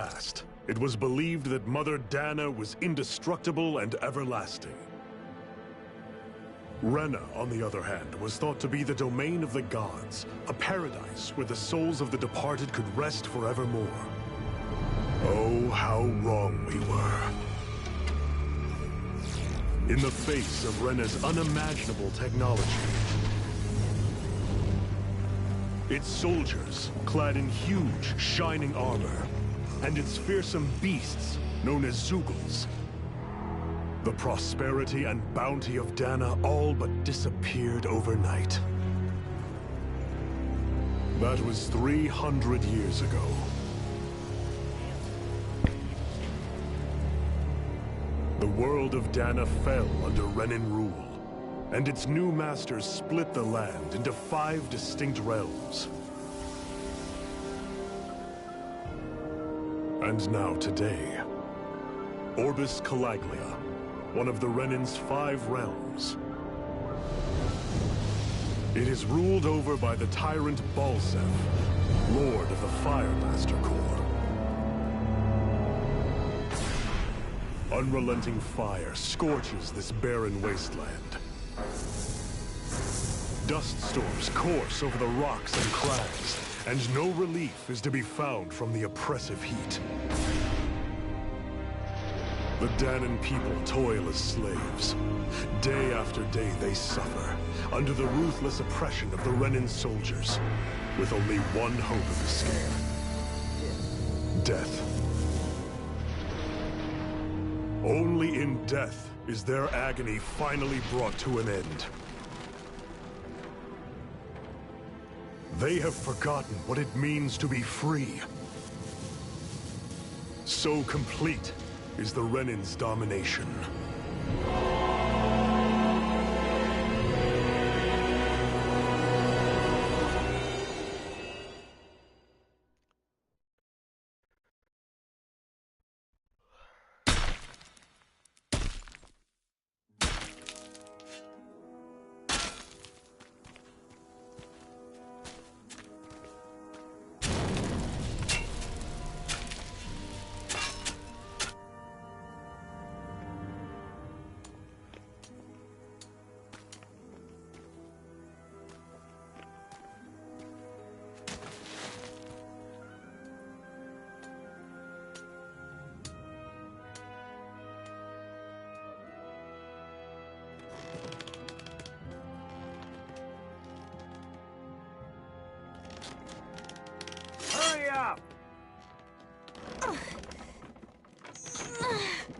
Past, it was believed that Mother Dana was indestructible and everlasting. Rena, on the other hand, was thought to be the domain of the gods, a paradise where the souls of the departed could rest forevermore. Oh, how wrong we were. In the face of Rena's unimaginable technology, its soldiers, clad in huge, shining armor, and its fearsome beasts, known as Zeugles. The prosperity and bounty of Dana all but disappeared overnight. That was 300 years ago. The world of Dana fell under Renan rule, and its new masters split the land into 5 distinct realms. And now today, Orbis Calaglia, one of the Renan's 5 realms. It is ruled over by the tyrant Balsef, Lord of the Firemaster Corps. Unrelenting fire scorches this barren wasteland. Dust storms course over the rocks and crags, and no relief is to be found from the oppressive heat. The Danan people toil as slaves. Day after day they suffer, under the ruthless oppression of the Renan soldiers, with only one hope of escape. Death. Only in death is their agony finally brought to an end. They have forgotten what it means to be free. So complete is the Renan's domination.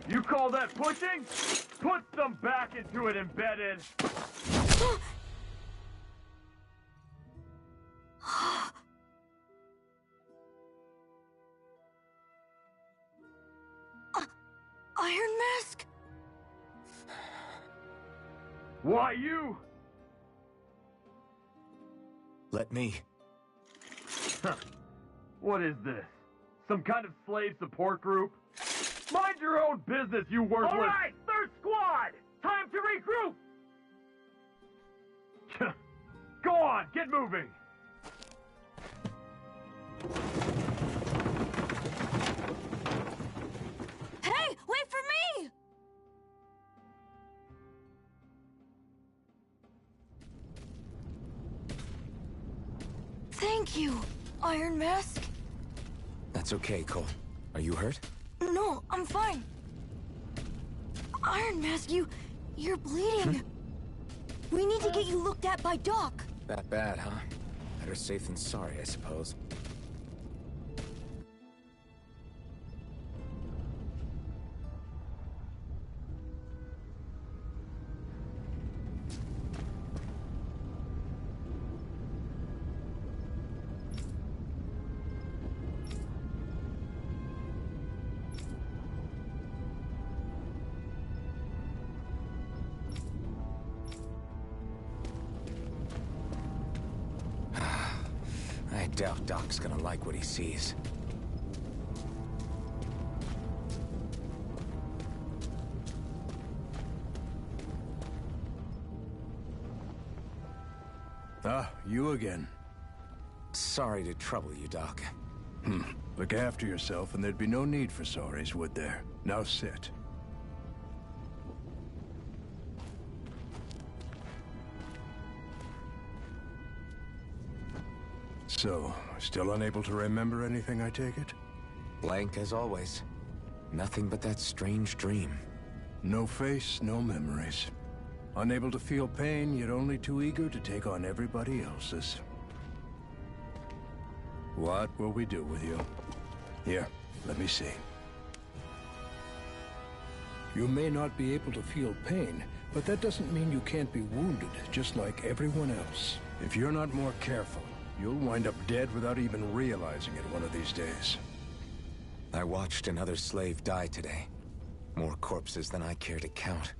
You call that pushing? Put some back into it, embedded! Iron Mask? Why you? Let me. Huh. What is this? Some kind of slave support group? Mind your own business, you worthless— All right, third squad! Time to regroup! Go on, get moving! Hey, wait for me! Thank you, Iron Mask. That's okay, Cole. Are you hurt? No, I'm fine. Iron Mask, you're bleeding. We need to get you looked at by Doc. That bad, huh? Better safe than sorry, I suppose. I doubt Doc's gonna like what he sees. Ah, you again. Sorry to trouble you, Doc. Look after yourself, and there'd be no need for sorries, would there? Now sit. So, still unable to remember anything, I take it? Blank as always. Nothing but that strange dream. No face, no memories. Unable to feel pain, yet only too eager to take on everybody else's. What will we do with you? Here, let me see. You may not be able to feel pain, but that doesn't mean you can't be wounded, just like everyone else. If you're not more careful, you'll wind up dead without even realizing it one of these days. I watched another slave die today. More corpses than I care to count.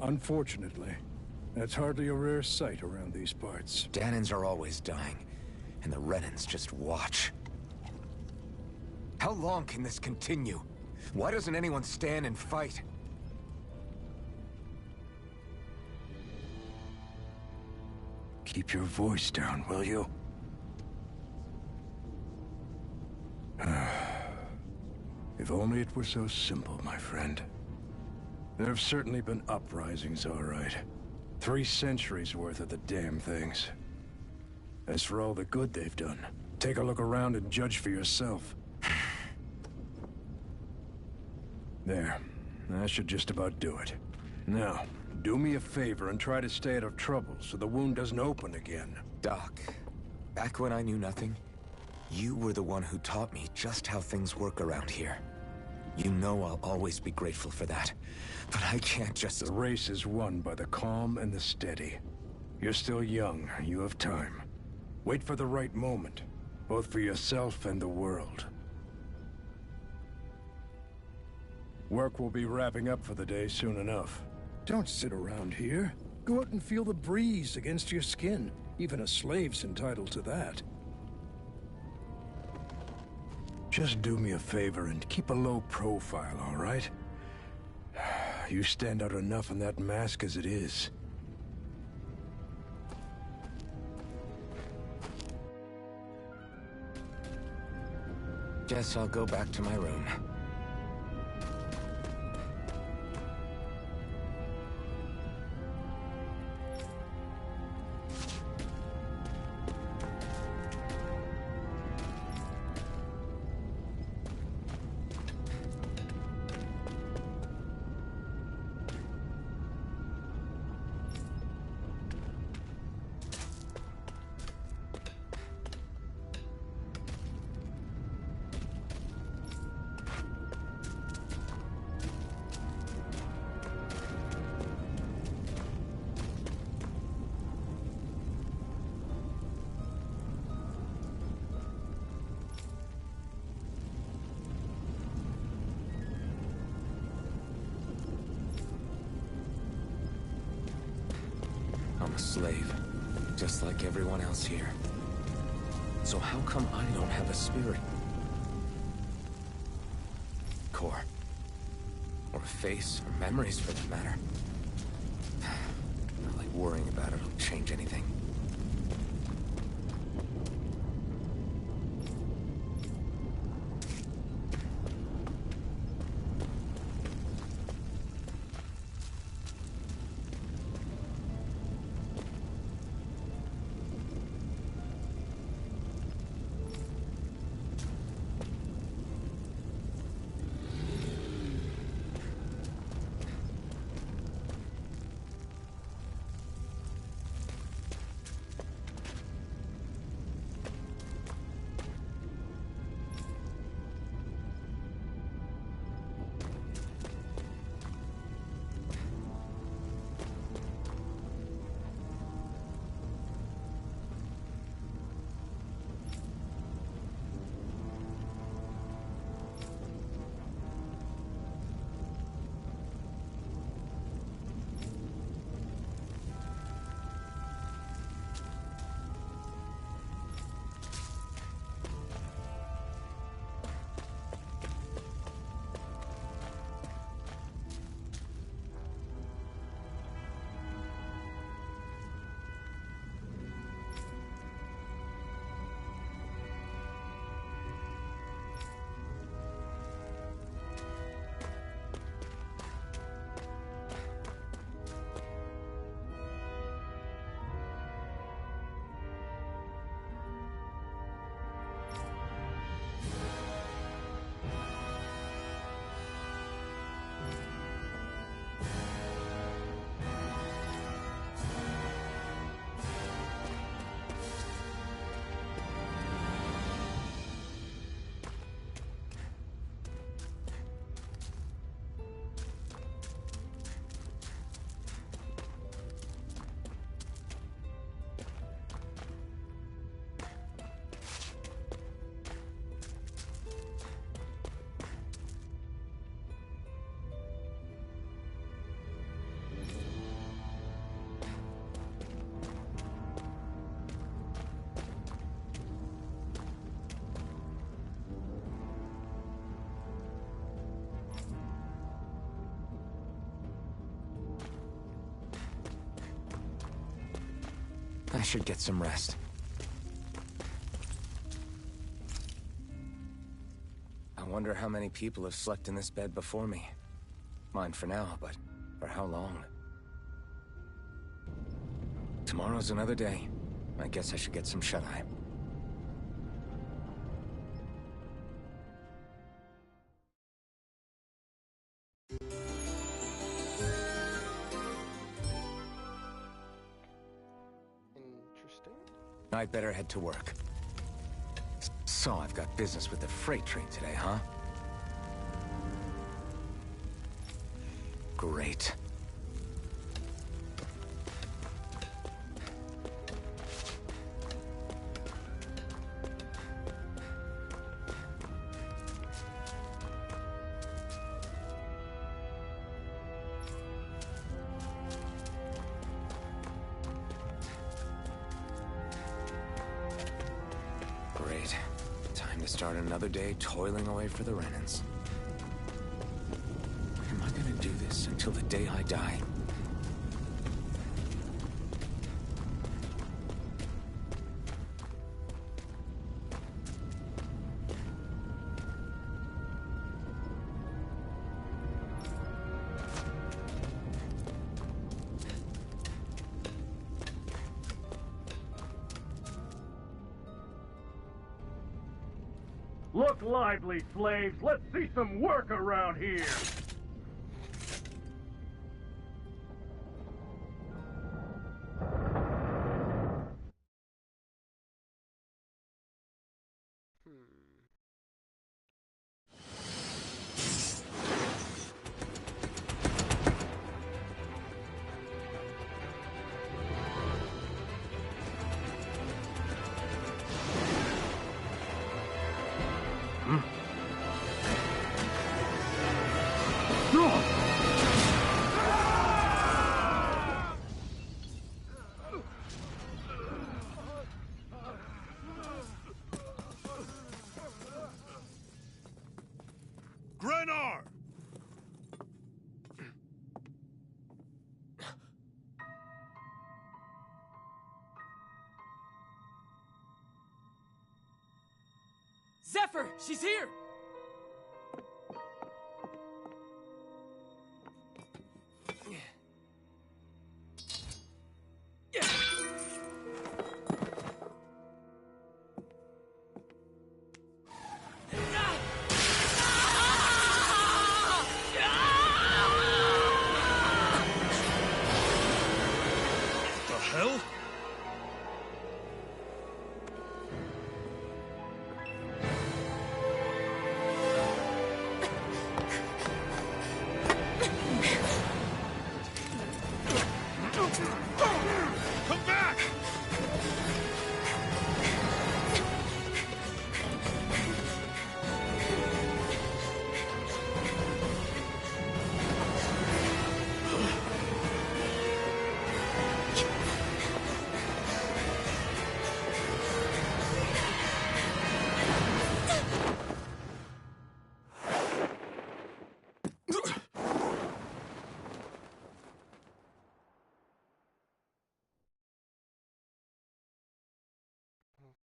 Unfortunately, that's hardly a rare sight around these parts. Danins are always dying, and the Renans just watch. How long can this continue? Why doesn't anyone stand and fight? Keep your voice down, will you? If only it were so simple, my friend. There have certainly been uprisings, all right. 3 centuries worth of the damn things. As for all the good they've done, take a look around and judge for yourself. There. That should just about do it. Now, do me a favor and try to stay out of trouble so the wound doesn't open again. Doc, back when I knew nothing, you were the one who taught me just how things work around here. You know I'll always be grateful for that. But I can't just... The race is won by the calm and the steady. You're still young. You have time. Wait for the right moment, both for yourself and the world. Work will be wrapping up for the day soon enough. Don't sit around here. Go out and feel the breeze against your skin. Even a slave's entitled to that. Just do me a favor and keep a low profile, all right? You stand out enough in that mask as it is. Guess I'll go back to my room. I'm a slave, just like everyone else here. So how come I don't have a spirit? Core. Or a face, or memories for that matter. Not like worrying about it'll change anything. I should get some rest. I wonder how many people have slept in this bed before me. Mine for now, but for how long? Tomorrow's another day. I guess I should get some shut-eye. Interesting. I'd better head to work. So I've got business with the freight train today, huh? Great. Great. Time to start another day toiling away for the Renans. Am I gonna do this until the day I die? Look lively, slaves! Let's see some work around here! Grenar! Zephyr! She's here! The hell? Come back!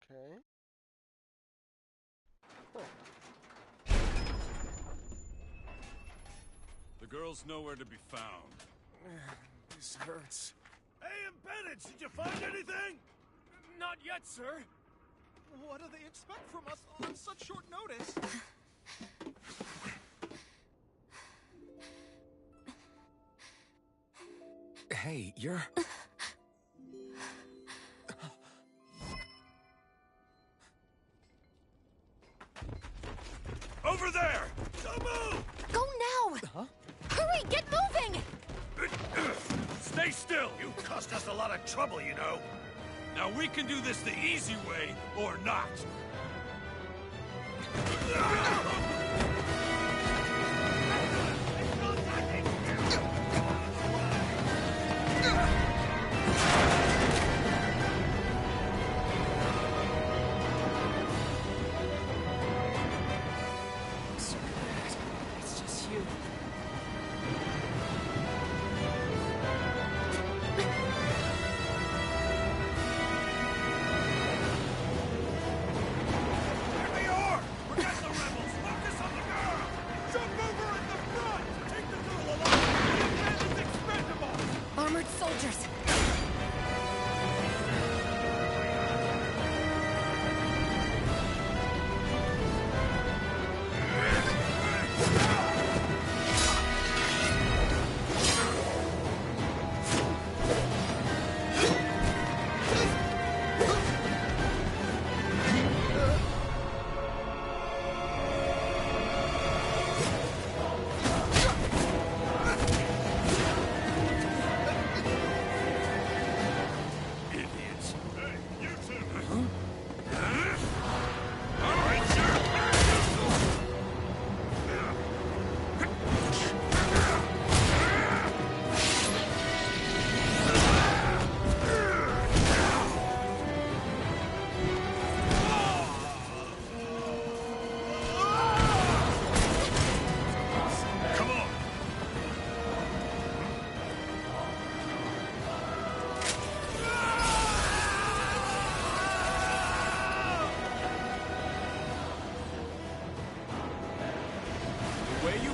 Okay. The girl's nowhere to be found. This hurts. Hey, Bennett, did you find anything? Not yet, sir. What do they expect from us on such short notice? Hey, you're... Over there! Don't move! Go now! Huh? Hurry, get moving! Stay still! You cost us a lot of trouble, you know. Now we can do this the easy way, or not. It's just you.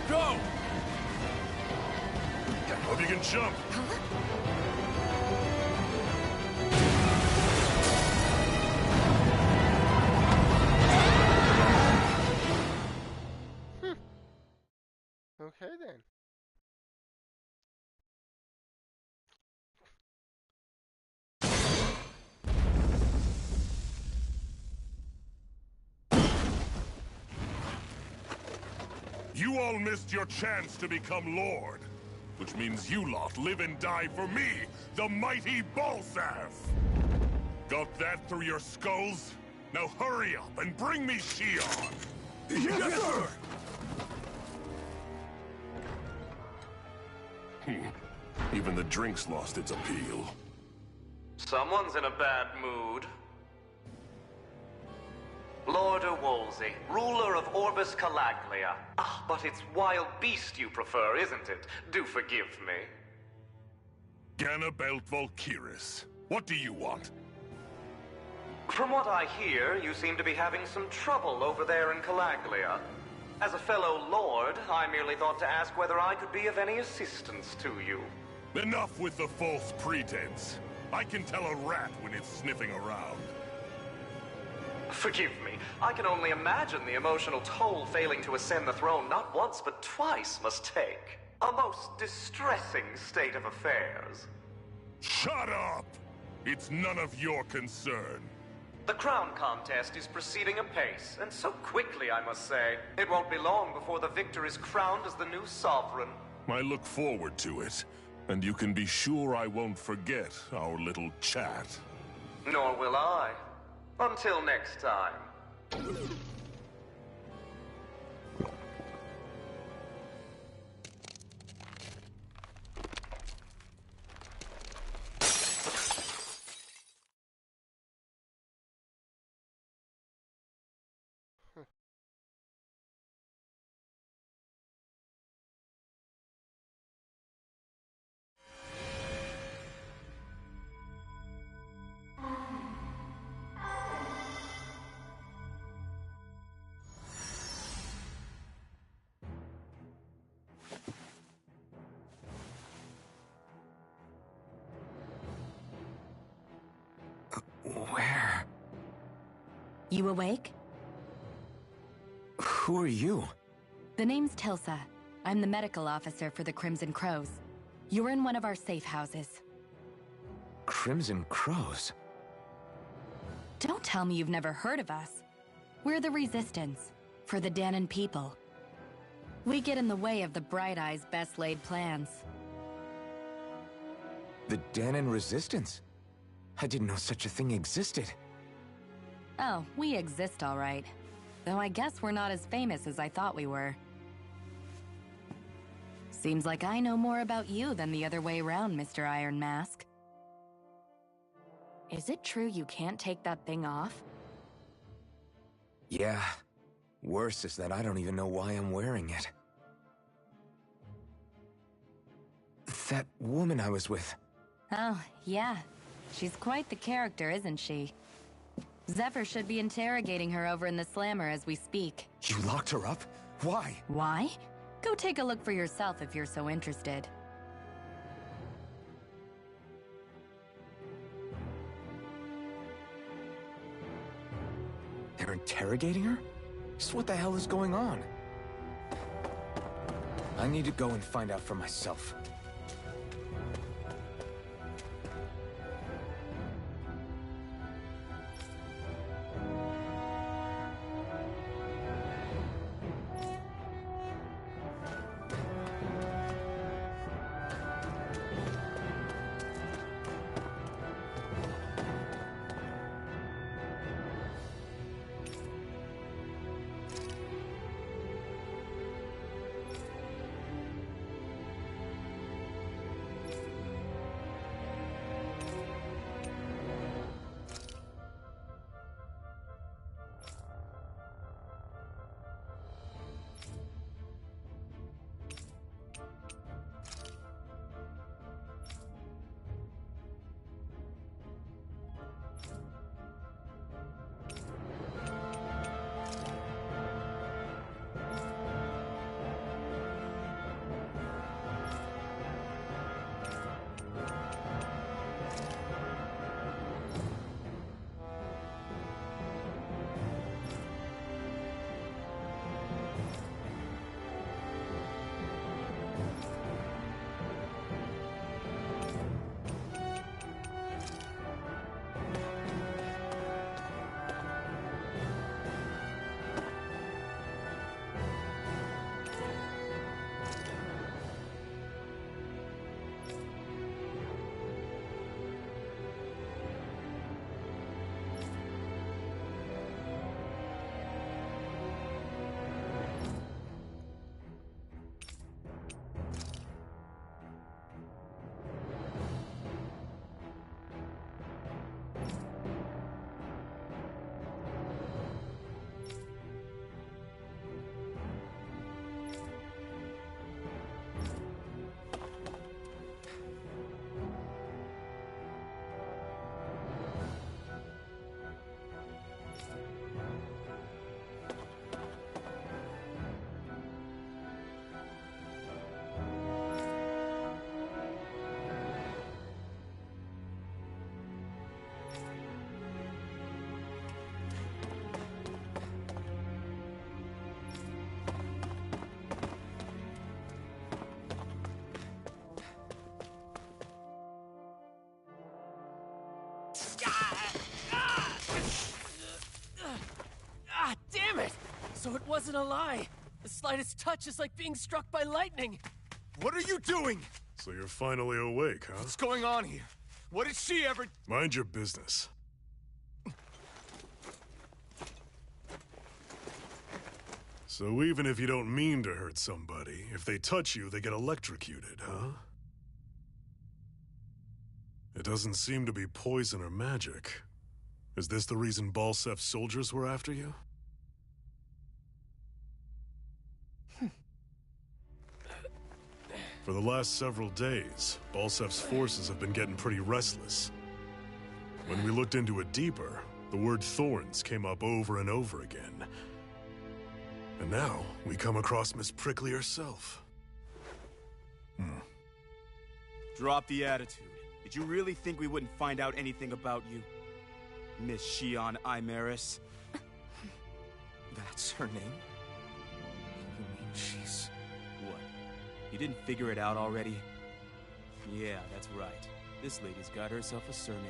Go! Hope you can jump. Okay then. You all missed your chance to become Lord. Which means you lot live and die for me, the mighty Balsav! Got that through your skulls? Now hurry up and bring me Shion! Yes, sir! Even the drink's lost its appeal. Someone's in a bad mood. Lord Wolsey, ruler of Orbis Calaglia. Ah, but it's wild beast you prefer, isn't it? Do forgive me. Ganabelt Valkyris, what do you want? From what I hear, you seem to be having some trouble over there in Calaglia. As a fellow lord, I merely thought to ask whether I could be of any assistance to you. Enough with the false pretense. I can tell a rat when it's sniffing around. Forgive me, I can only imagine the emotional toll failing to ascend the throne not once but twice must take. A most distressing state of affairs. Shut up! It's none of your concern. The crown contest is proceeding apace, and so quickly, I must say. It won't be long before the victor is crowned as the new sovereign. I look forward to it, and you can be sure I won't forget our little chat. Nor will I. Until next time. Where? You awake? Who are you? The name's Tilsa. I'm the medical officer for the Crimson Crows. You're in one of our safe houses. Crimson Crows? Don't tell me you've never heard of us. We're the Resistance, for the Danon people. We get in the way of the Bright Eyes' best-laid plans. The Danon Resistance? I didn't know such a thing existed. Oh, we exist all right. Though I guess we're not as famous as I thought we were. Seems like I know more about you than the other way around, Mr. Iron Mask. Is it true you can't take that thing off? Yeah. Worse is that I don't even know why I'm wearing it. That woman I was with. Oh, yeah. She's quite the character, isn't she? Zephyr should be interrogating her over in the Slammer as we speak. You locked her up? Why? Why? Go take a look for yourself if you're so interested. They're interrogating her? Just what the hell is going on? I need to go and find out for myself. God damn it! So it wasn't a lie. The slightest touch is like being struck by lightning. What are you doing? So you're finally awake, huh? What's going on here? What did she ever... Mind your business. So even if you don't mean to hurt somebody, if they touch you, they get electrocuted, huh? It doesn't seem to be poison or magic. Is this the reason Balsef's soldiers were after you? For the last several days, Balsef's forces have been getting pretty restless. When we looked into it deeper, the word thorns came up over and over again. And now, we come across Miss Prickly herself. Drop the attitude. Did you really think we wouldn't find out anything about you? Miss Shion Imaris? That's her name? You mean she's... What? You didn't figure it out already? Yeah, that's right. This lady's got herself a surname,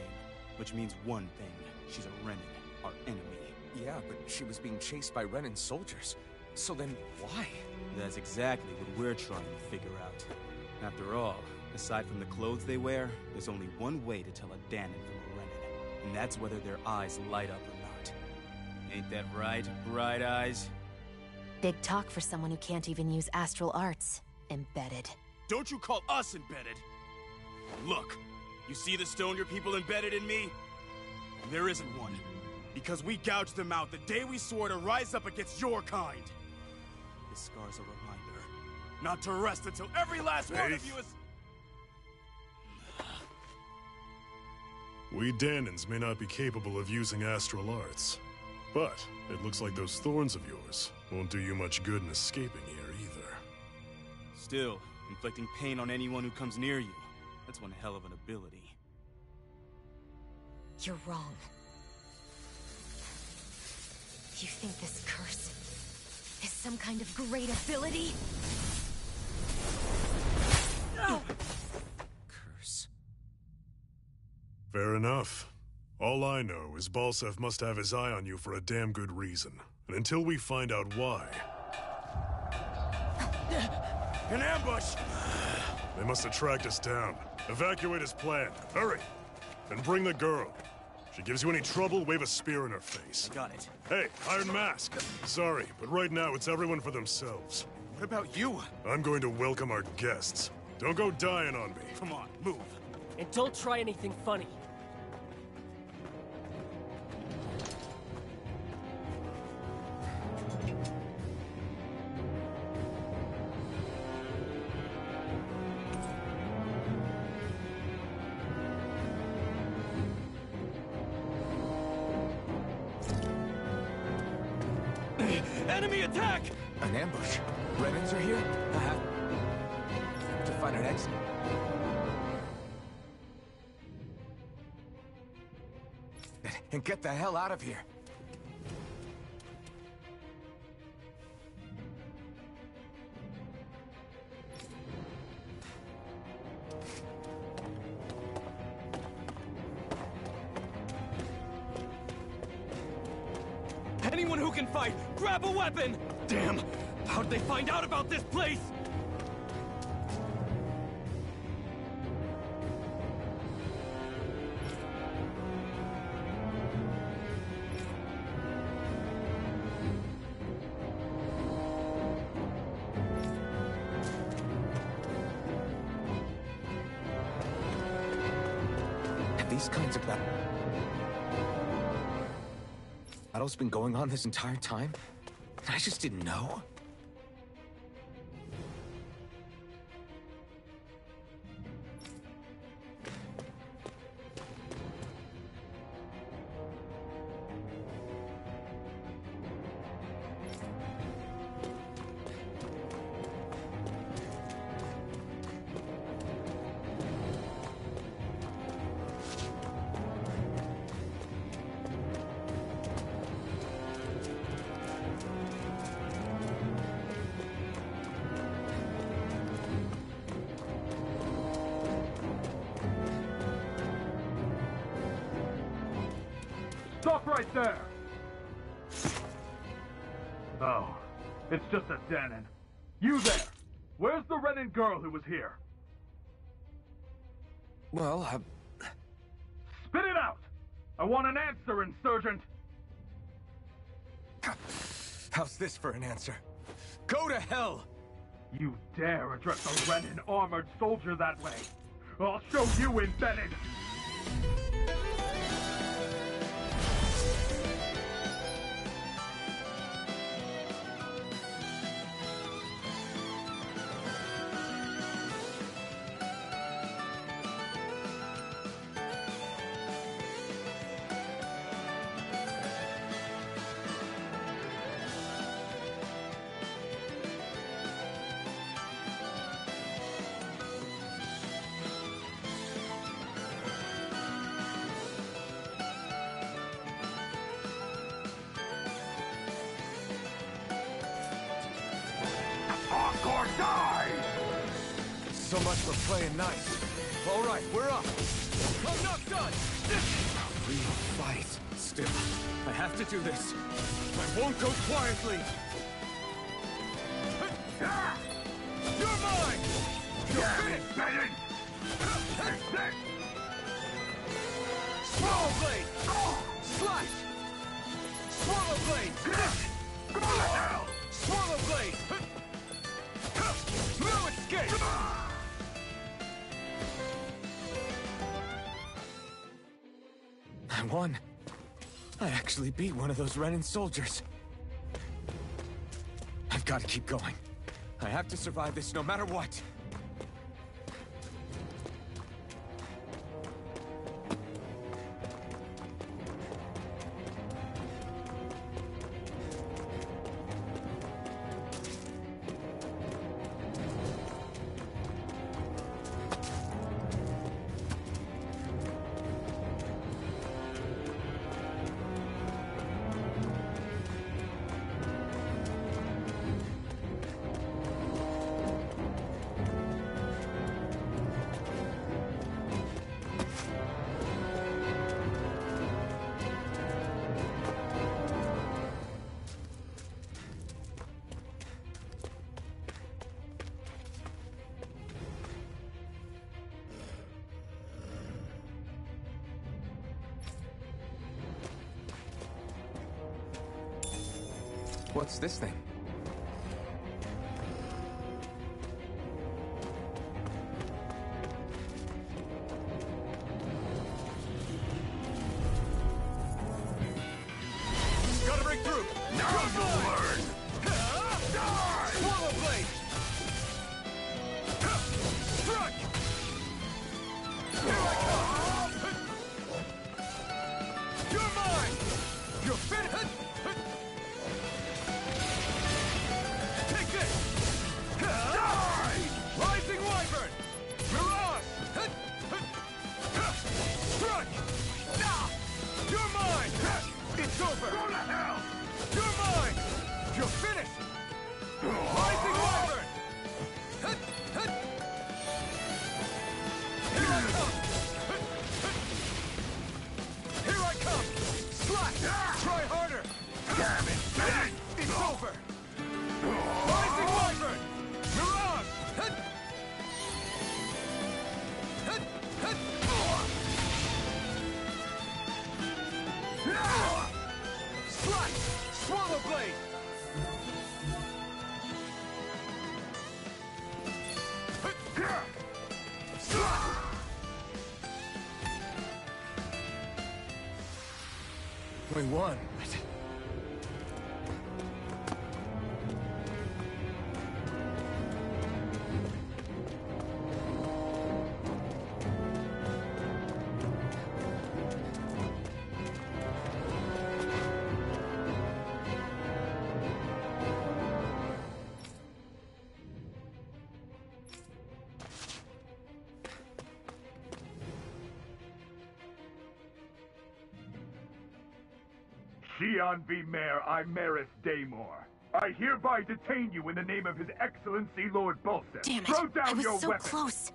which means one thing. She's a Renin, our enemy. Yeah, but she was being chased by Renin soldiers. So then, why? That's exactly what we're trying to figure out. After all, aside from the clothes they wear, there's only one way to tell a Danon from a Renin, and that's whether their eyes light up or not. Ain't that right, Bright Eyes? Big talk for someone who can't even use astral arts. Embedded. Don't you call us embedded! Look, you see the stone your people embedded in me? There isn't one. Because we gouged them out the day we swore to rise up against your kind. This scar's a reminder, not to rest until every last one of you is... We Danons may not be capable of using astral arts, but it looks like those thorns of yours won't do you much good in escaping here either. Still, inflicting pain on anyone who comes near you, that's one hell of an ability. You're wrong. You think this curse is some kind of great ability? Curse. Fair enough. All I know is Balsef must have his eye on you for a damn good reason. And until we find out why... An ambush! They must have tracked us down. Evacuate as planned. Hurry! And bring the girl. If she gives you any trouble, wave a spear in her face. Got it. Hey, Iron Mask. Sorry, but right now it's everyone for themselves. What about you? I'm going to welcome our guests. Don't go dying on me. Come on, move. And don't try anything funny. Enemy attack! An ambush. Renins are here? I have to find an exit. And get the hell out of here. Anyone who can fight, grab a weapon! Damn! How'd they find out about this place? These kinds of battles been going on this entire time? I just didn't know. Stop right there! Oh, it's just a Danon. You there! Where's the Renin girl who was here? Well, Spit it out! I want an answer, Insurgent! How's this for an answer? Go to hell! You dare address a Renin armored soldier that way? I'll show you, embedded! So much for playing nice. All right, we're up. I'm not done. A real fight. Still, I have to do this. I won't go quietly. You're mine. You're finished. Swallow blade. Slash. Swallow blade. Swallow blade. No escape. I won. I actually beat one of those Renin soldiers. I've got to keep going. I have to survive this no matter what. What's this thing? Gotta break through! Now you'll learn! Swallow blade! Strike! Here I come! You're mine! You're finished! Take this! Die! Rising Wyvern! Mirage! Strike! You're mine! It's over! Go to hell! You're mine! You're finished! Rising Wyvern! Here I come! Here I come! Slash! Try harder! Damn it! It's over! Rising Wyvern! Mirage! Slash! Swallow blade! We won, but... Xian V. Mayor Imaris Daymore. I hereby detain you in the name of His Excellency Lord Bulseth. Damn it! Throw down I was your so weapon. close.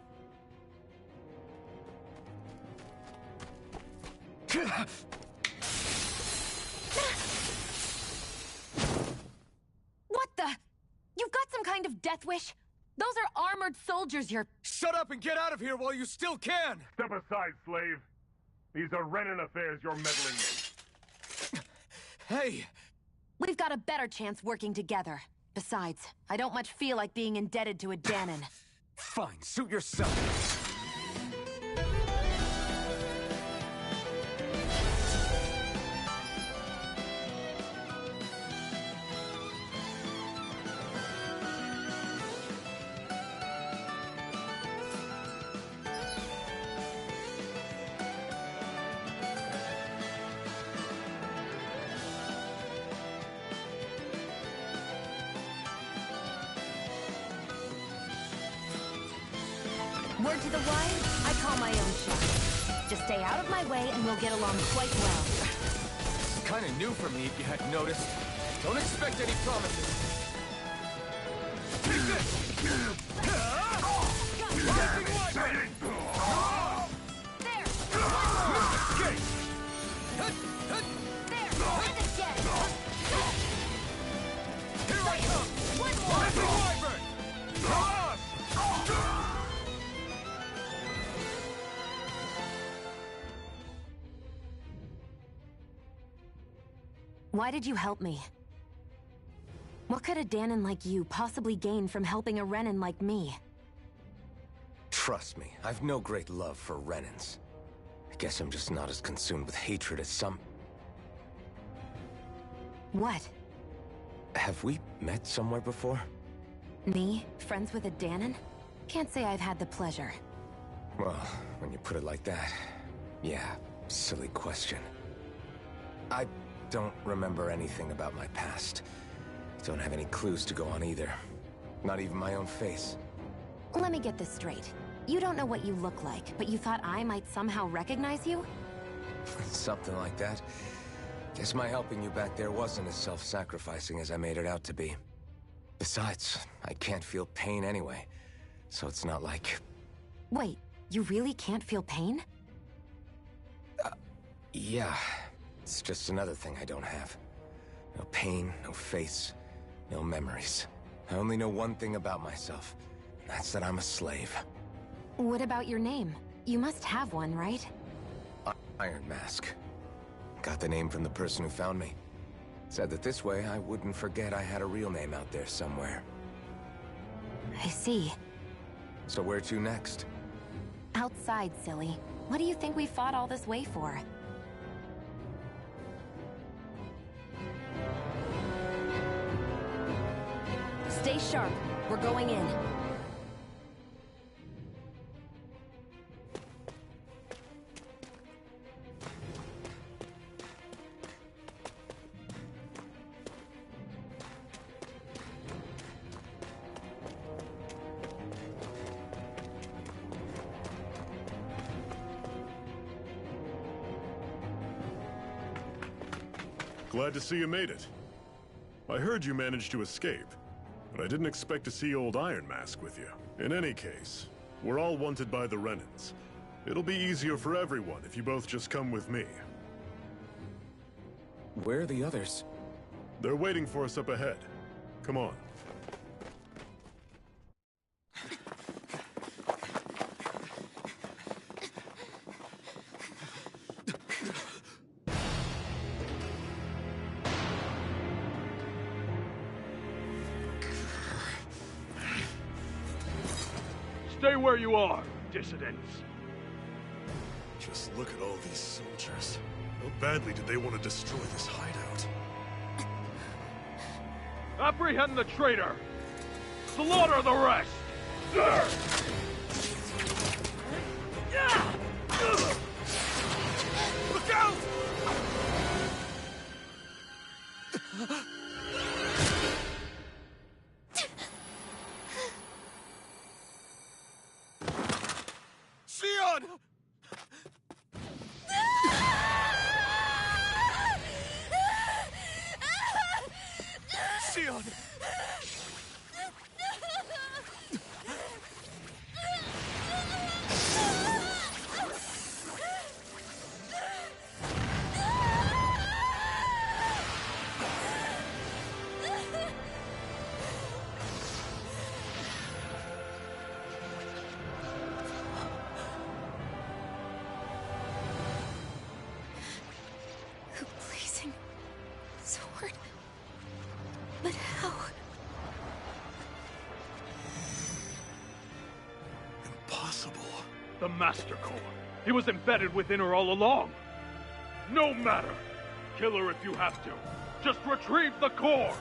kind of death wish? Those are armored soldiers you're... Shut up and get out of here while you still can! Step aside, slave. These are Renan affairs you're meddling in. Hey! We've got a better chance working together. Besides, I don't much feel like being indebted to a Danon. Fine, suit yourself. Word to the wise, I call my own shot. Just stay out of my way and we'll get along quite well. It's kind of new for me, if you hadn't noticed. Don't expect any promises. Take this! There! Escape! There! And again! Here I come! One more! Wyvern! Why did you help me? What could a Danon like you possibly gain from helping a Renan like me? Trust me, I've no great love for Renans. I guess I'm just not as consumed with hatred as some... What? Have we met somewhere before? Me? Friends with a Danon? Can't say I've had the pleasure. Well, when you put it like that, yeah, silly question. I don't remember anything about my past. Don't have any clues to go on either. Not even my own face. Let me get this straight. You don't know what you look like, but you thought I might somehow recognize you? Something like that. Guess my helping you back there wasn't as self-sacrificing as I made it out to be. Besides, I can't feel pain anyway, so it's not like... Wait, you really can't feel pain? Yeah. It's just another thing I don't have. No pain, no face, no memories. I only know one thing about myself. That's that I'm a slave. What about your name? You must have one, right? Iron Mask. Got the name from the person who found me. Said that this way I wouldn't forget I had a real name out there somewhere. I see. So where to next? Outside, silly. What do you think we fought all this way for? Stay sharp. We're going in. Glad to see you made it. I heard you managed to escape, but I didn't expect to see old Iron Mask with you. In any case, we're all wanted by the Renans. It'll be easier for everyone if you both just come with me. Where are the others? They're waiting for us up ahead. Come on. Stay where you are, dissidents. Just look at all these soldiers. How badly did they want to destroy this hideout? Apprehend the traitor! Slaughter the rest! Look out! Sion! Sion! But how? Impossible. The Master Core. He was embedded within her all along. No matter. Kill her if you have to. Just retrieve the core.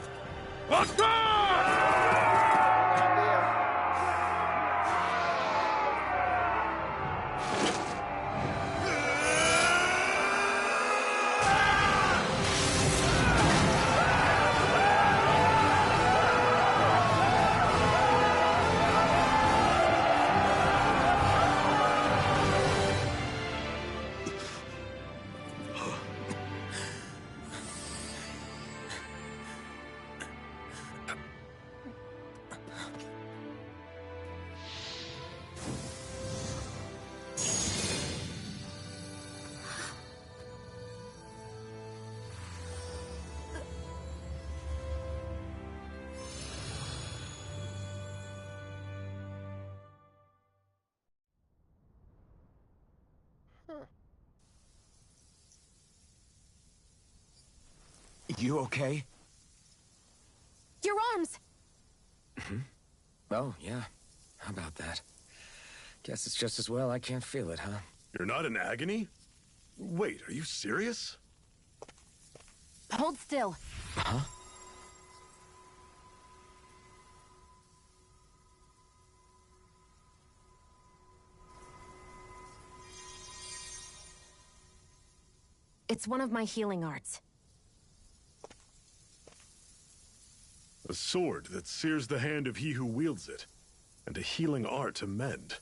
You okay? Your arms! Oh, yeah. How about that? Guess it's just as well I can't feel it, huh? You're not in agony? Wait, are you serious? Hold still. Huh? It's one of my healing arts. A sword that sears the hand of he who wields it, and a healing art to mend.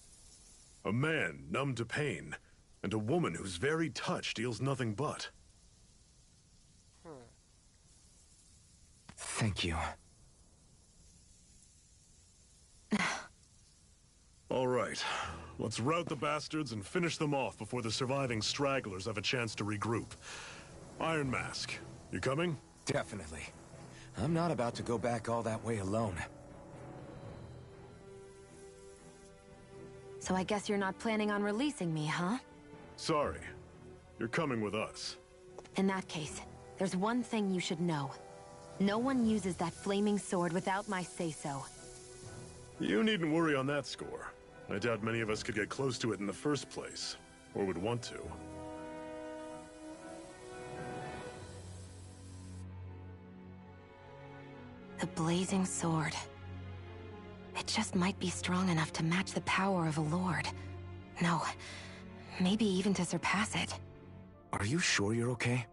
A man numb to pain, and a woman whose very touch deals nothing but. Thank you. All right, let's rout the bastards and finish them off before the surviving stragglers have a chance to regroup. Iron Mask, you coming? Definitely. I'm not about to go back all that way alone. So I guess you're not planning on releasing me, huh? Sorry. You're coming with us. In that case, there's one thing you should know. No one uses that flaming sword without my say-so. You needn't worry on that score. I doubt many of us could get close to it in the first place, or would want to. The blazing sword. It just might be strong enough to match the power of a lord. No, maybe even to surpass it. Are you sure you're okay?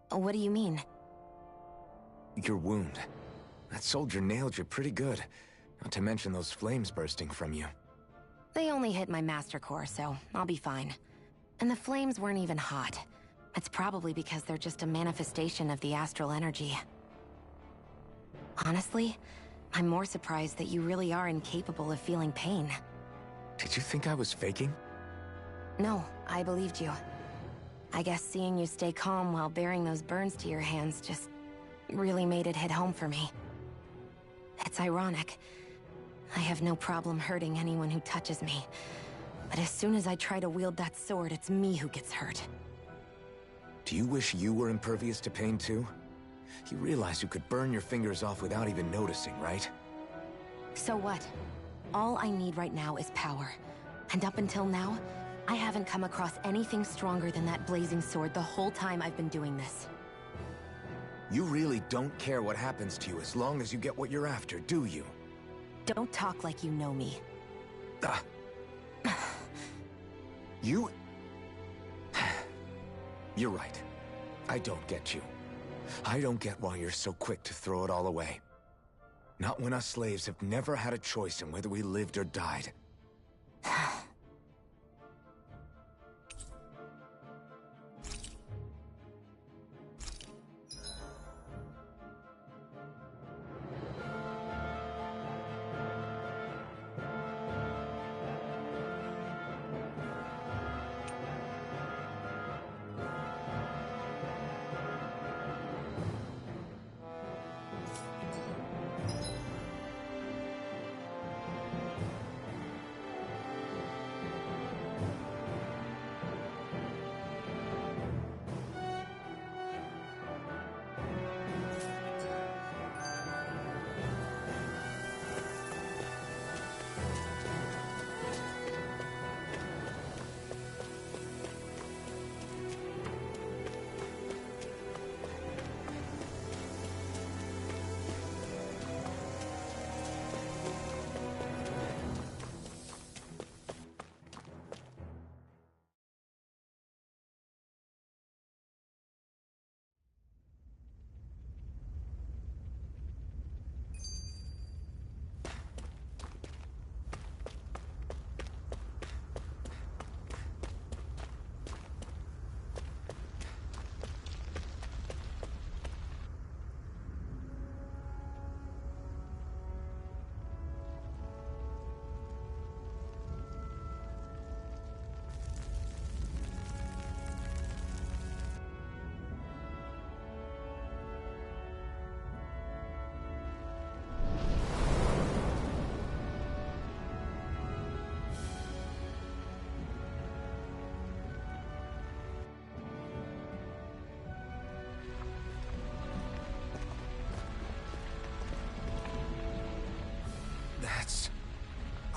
What do you mean? Your wound. That soldier nailed you pretty good. Not to mention those flames bursting from you. They only hit my master core, so I'll be fine. And the flames weren't even hot. It's probably because they're just a manifestation of the astral energy. Honestly, I'm more surprised that you really are incapable of feeling pain. Did you think I was faking? No, I believed you. I guess seeing you stay calm while bearing those burns to your hands just really made it hit home for me. It's ironic. I have no problem hurting anyone who touches me. But as soon as I try to wield that sword, it's me who gets hurt. Do you wish you were impervious to pain too? You realize you could burn your fingers off without even noticing, right? So what? All I need right now is power. And up until now, I haven't come across anything stronger than that blazing sword the whole time I've been doing this. You really don't care what happens to you as long as you get what you're after, do you? Don't talk like you know me. You... You're right. I don't get you. I don't get why you're so quick to throw it all away. Not when us slaves have never had a choice in whether we lived or died.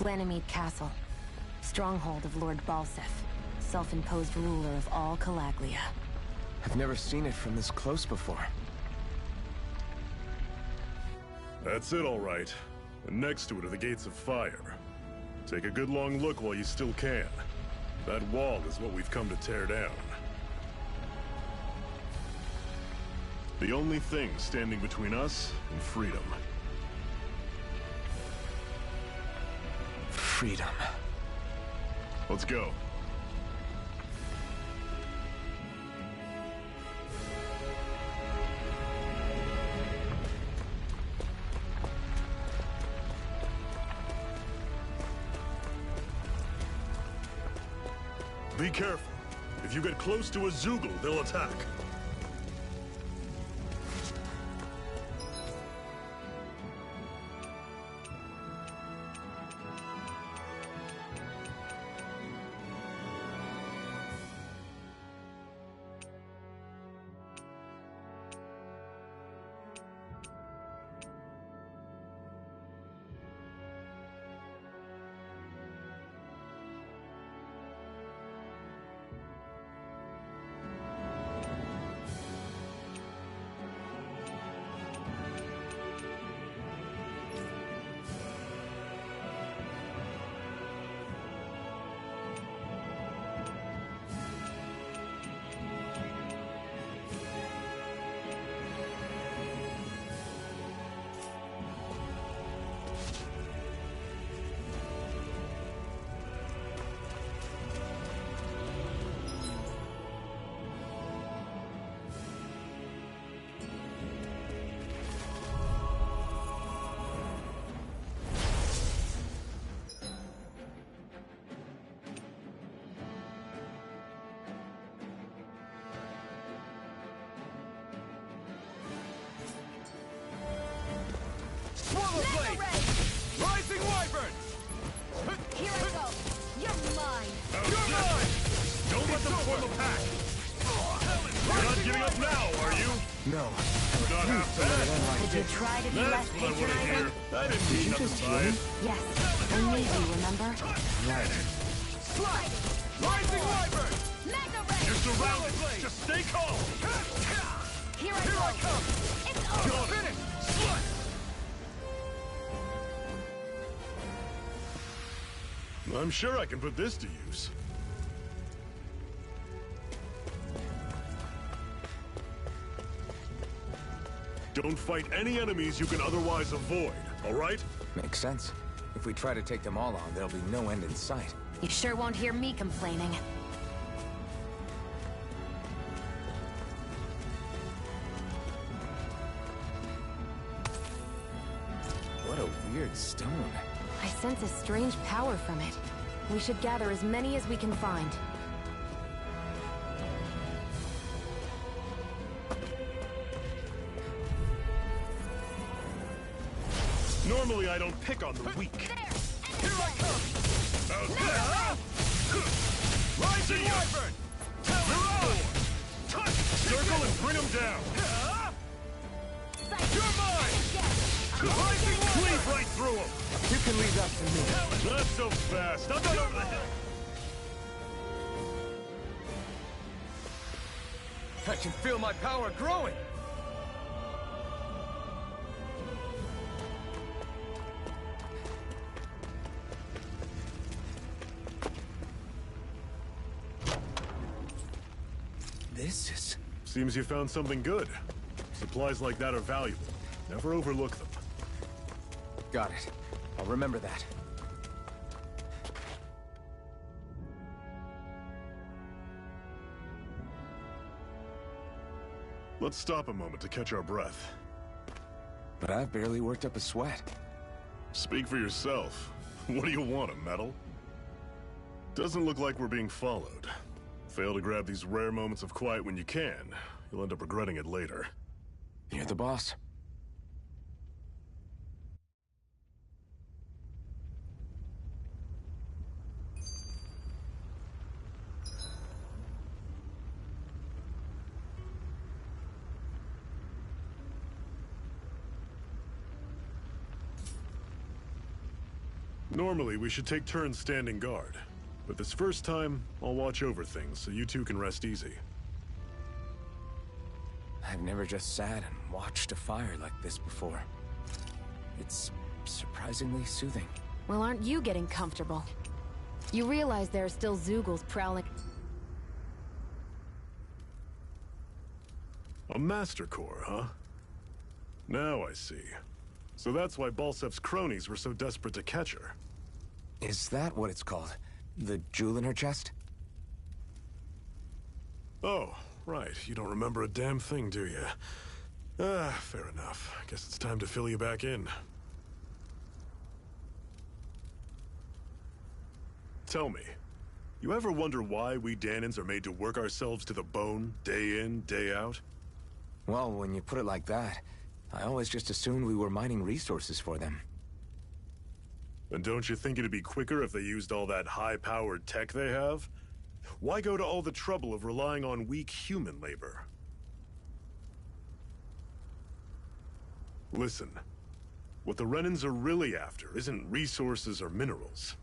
Ganymede Castle. Stronghold of Lord Balsef, self-imposed ruler of all Calaglia. I've never seen it from this close before. That's it, all right. And next to it are the Gates of Fire. Take a good long look while you still can. That wall is what we've come to tear down. The only thing standing between us and freedom. Freedom. Let's go. Be careful. If you get close to a Zoogle, they'll attack. Swallow Blade! Rising Wyvern! Here I go. You're mine. You're mine! Don't let them form a pack! You're not giving up now, are you? No. Not half bad. Did you try to be less That's what I want to hear. patronizing? I didn't mean nothing by it. Yes, I need you, remember? Right. Slide! Rising Wyvern! Mega Ray. You're surrounded. Just stay calm. Here I Here go. I come! It's over. Finish! Slut! I'm sure I can put this to use. Don't fight any enemies you can otherwise avoid, all right? Makes sense. If we try to take them all on, there'll be no end in sight. You sure won't hear me complaining. What a weird stone. I sense a strange power from it. We should gather as many as we can find. Normally I don't pick on the weak. Here I come! How's that? Rising Wyvern! Circle and bring them down. You're mine! Rising Cleave Wyvern! right through them. You can leave that to me. Not so fast. I'm not over the hill. I can feel my power growing. This is... Seems you found something good. Supplies like that are valuable. Never overlook them. Got it. I'll remember that. Let's stop a moment to catch our breath. But I've barely worked up a sweat. Speak for yourself. What do you want, a medal? Doesn't look like we're being followed. Fail to grab these rare moments of quiet when you can, you'll end up regretting it later. You're the boss. Normally, we should take turns standing guard. But this first time, I'll watch over things so you two can rest easy. I've never just sat and watched a fire like this before. It's surprisingly soothing. Well, aren't you getting comfortable? You realize there are still Zeugles prowling... A Master Core, huh? Now I see. So that's why Balsef's cronies were so desperate to catch her. Is that what it's called? The jewel in her chest? Oh, right. You don't remember a damn thing, do you? Ah, fair enough. Guess it's time to fill you back in. Tell me, you ever wonder why we Danans are made to work ourselves to the bone, day in, day out? Well, when you put it like that, I always just assumed we were mining resources for them. And don't you think it'd be quicker if they used all that high-powered tech they have? Why go to all the trouble of relying on weak human labor? Listen, what the Renans are really after isn't resources or minerals.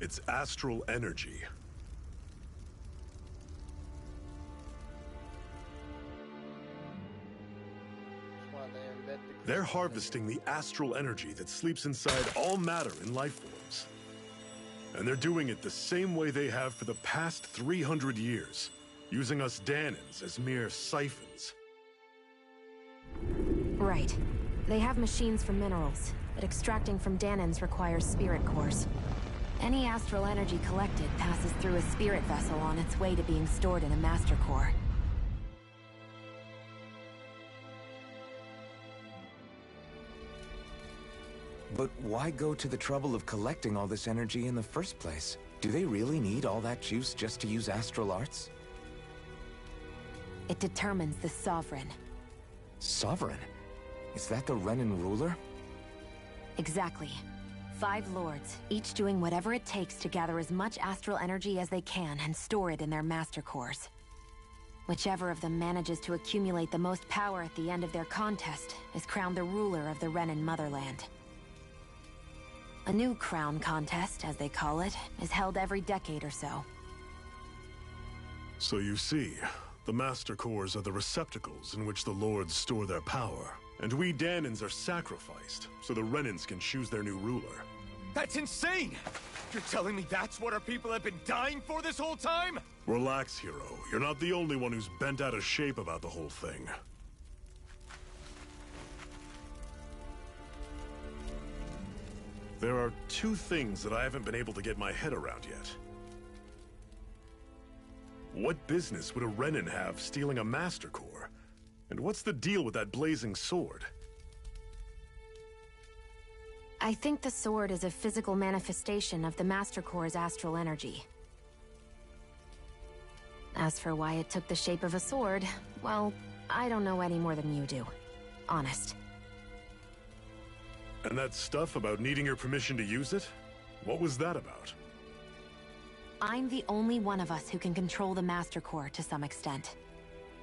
It's astral energy. They're harvesting the astral energy that sleeps inside all matter in life forms. And they're doing it the same way they have for the past 300 years, using us Danans as mere siphons. Right. They have machines for minerals, but extracting from Danans requires spirit cores. Any astral energy collected passes through a spirit vessel on its way to being stored in a master core. But why go to the trouble of collecting all this energy in the first place? Do they really need all that juice just to use astral arts? It determines the Sovereign. Sovereign? Is that the Renan ruler? Exactly. 5 lords, each doing whatever it takes to gather as much astral energy as they can and store it in their master cores. Whichever of them manages to accumulate the most power at the end of their contest is crowned the ruler of the Renan motherland. A new crown contest, as they call it, is held every decade or so. So you see, the Master Cores are the receptacles in which the Lords store their power. And we Danans are sacrificed, so the Renans can choose their new ruler. That's insane! You're telling me that's what our people have been dying for this whole time? Relax, hero. You're not the only one who's bent out of shape about the whole thing. There are 2 things that I haven't been able to get my head around yet. What business would a Renan have stealing a Master Core? And what's the deal with that blazing sword? I think the sword is a physical manifestation of the Master Core's astral energy. As for why it took the shape of a sword, well, I don't know any more than you do. Honest. And that stuff about needing your permission to use it? What was that about? I'm the only one of us who can control the Master Core to some extent.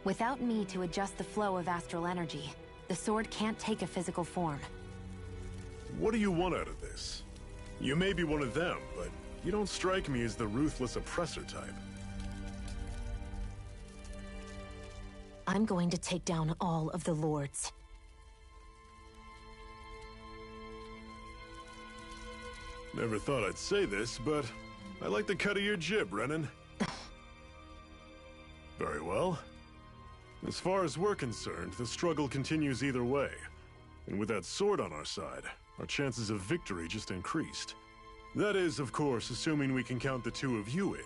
Without me to adjust the flow of astral energy, the sword can't take a physical form. What do you want out of this? You may be one of them, but you don't strike me as the ruthless oppressor type. I'm going to take down all of the lords. Never thought I'd say this, but I like the cut of your jib, Renan. Very well. As far as we're concerned, the struggle continues either way. And with that sword on our side, our chances of victory just increased. That is, of course, assuming we can count the 2 of you in.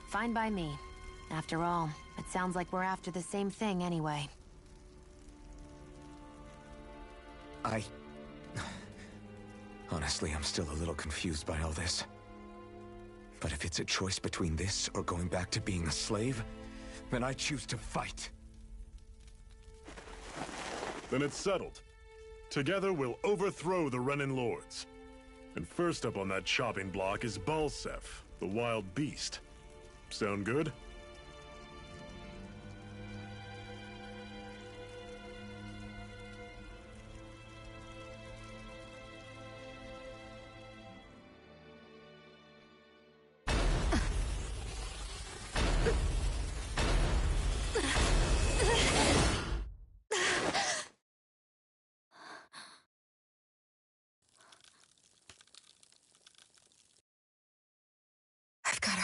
Fine by me. After all, it sounds like we're after the same thing anyway. Honestly, I'm still a little confused by all this. But if it's a choice between this or going back to being a slave, then I choose to fight. Then it's settled. Together we'll overthrow the Renan Lords. And first up on that chopping block is Balsef, the wild beast. Sound good?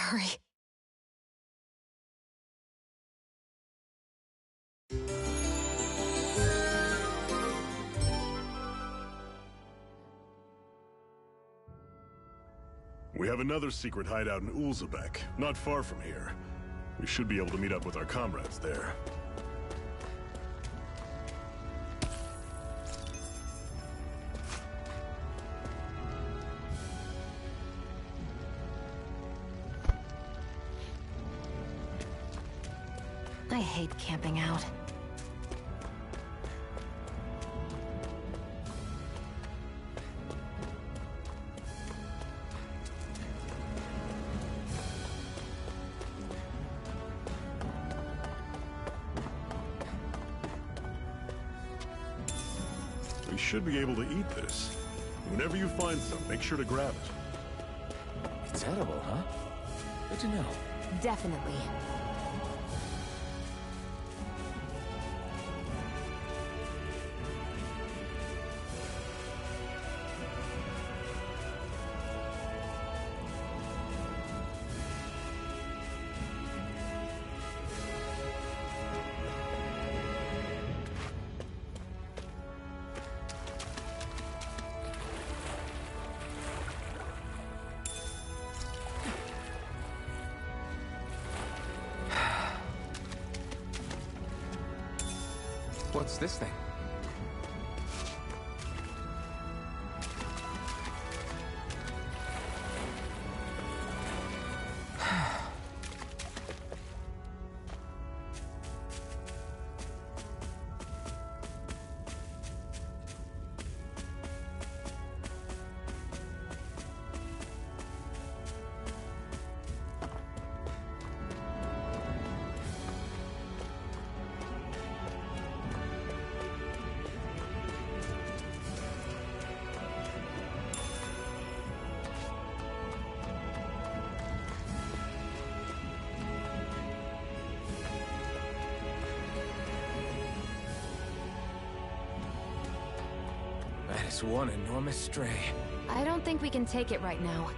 hurry. We have another secret hideout in Ulzebek, not far from here. We should be able to meet up with our comrades there. I hate camping out. We should be able to eat this. Whenever you find some, make sure to grab it. It's edible, huh? Good to know. Definitely. What's this thing? That is one enormous stray. I don't think we can take it right now.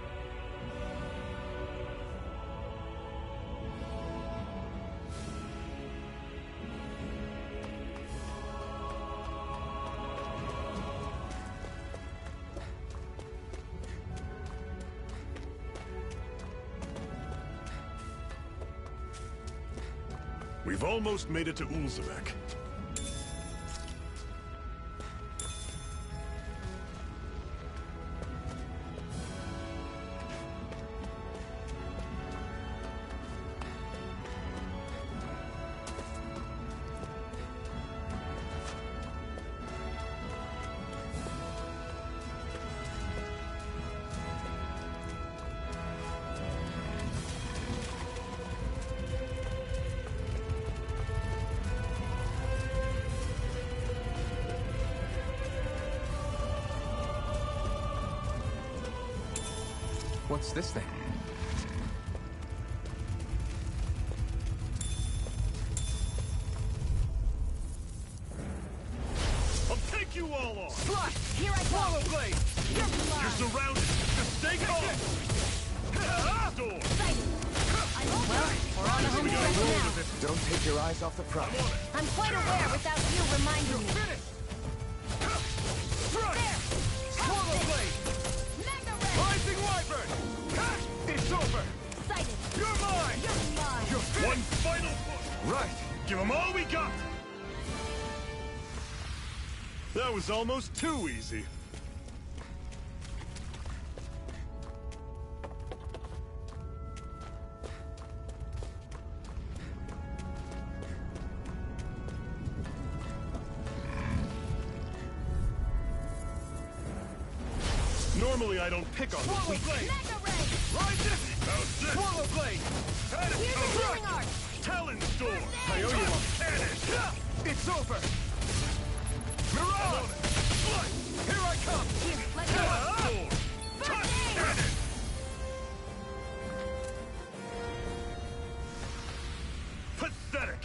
We've almost made it to Ulzebek. What's this thing? I'll take you all on! Slush! Here I come! Swallow blade! You're mine! You're surrounded! Just stay calm! Door! Well, we're on the home stretch now. Don't take your eyes off the prize. I'm quite aware without you reminding me. There! Swallow blade! Mega Ray! Rising wyvern! It's over! Sighted! You're mine! You're mine! One final push! Right! Give them all we got! That was almost too easy. Normally I don't pick on Swallow weak. blade! Mega Ray! Rise it! How's this? Swallow blade! Here's the healing art! Talon's door! I owe you one. Cannon! It's over! Mirage! Here I come! Here, let go! Door! First aid! Cannon! Pathetic!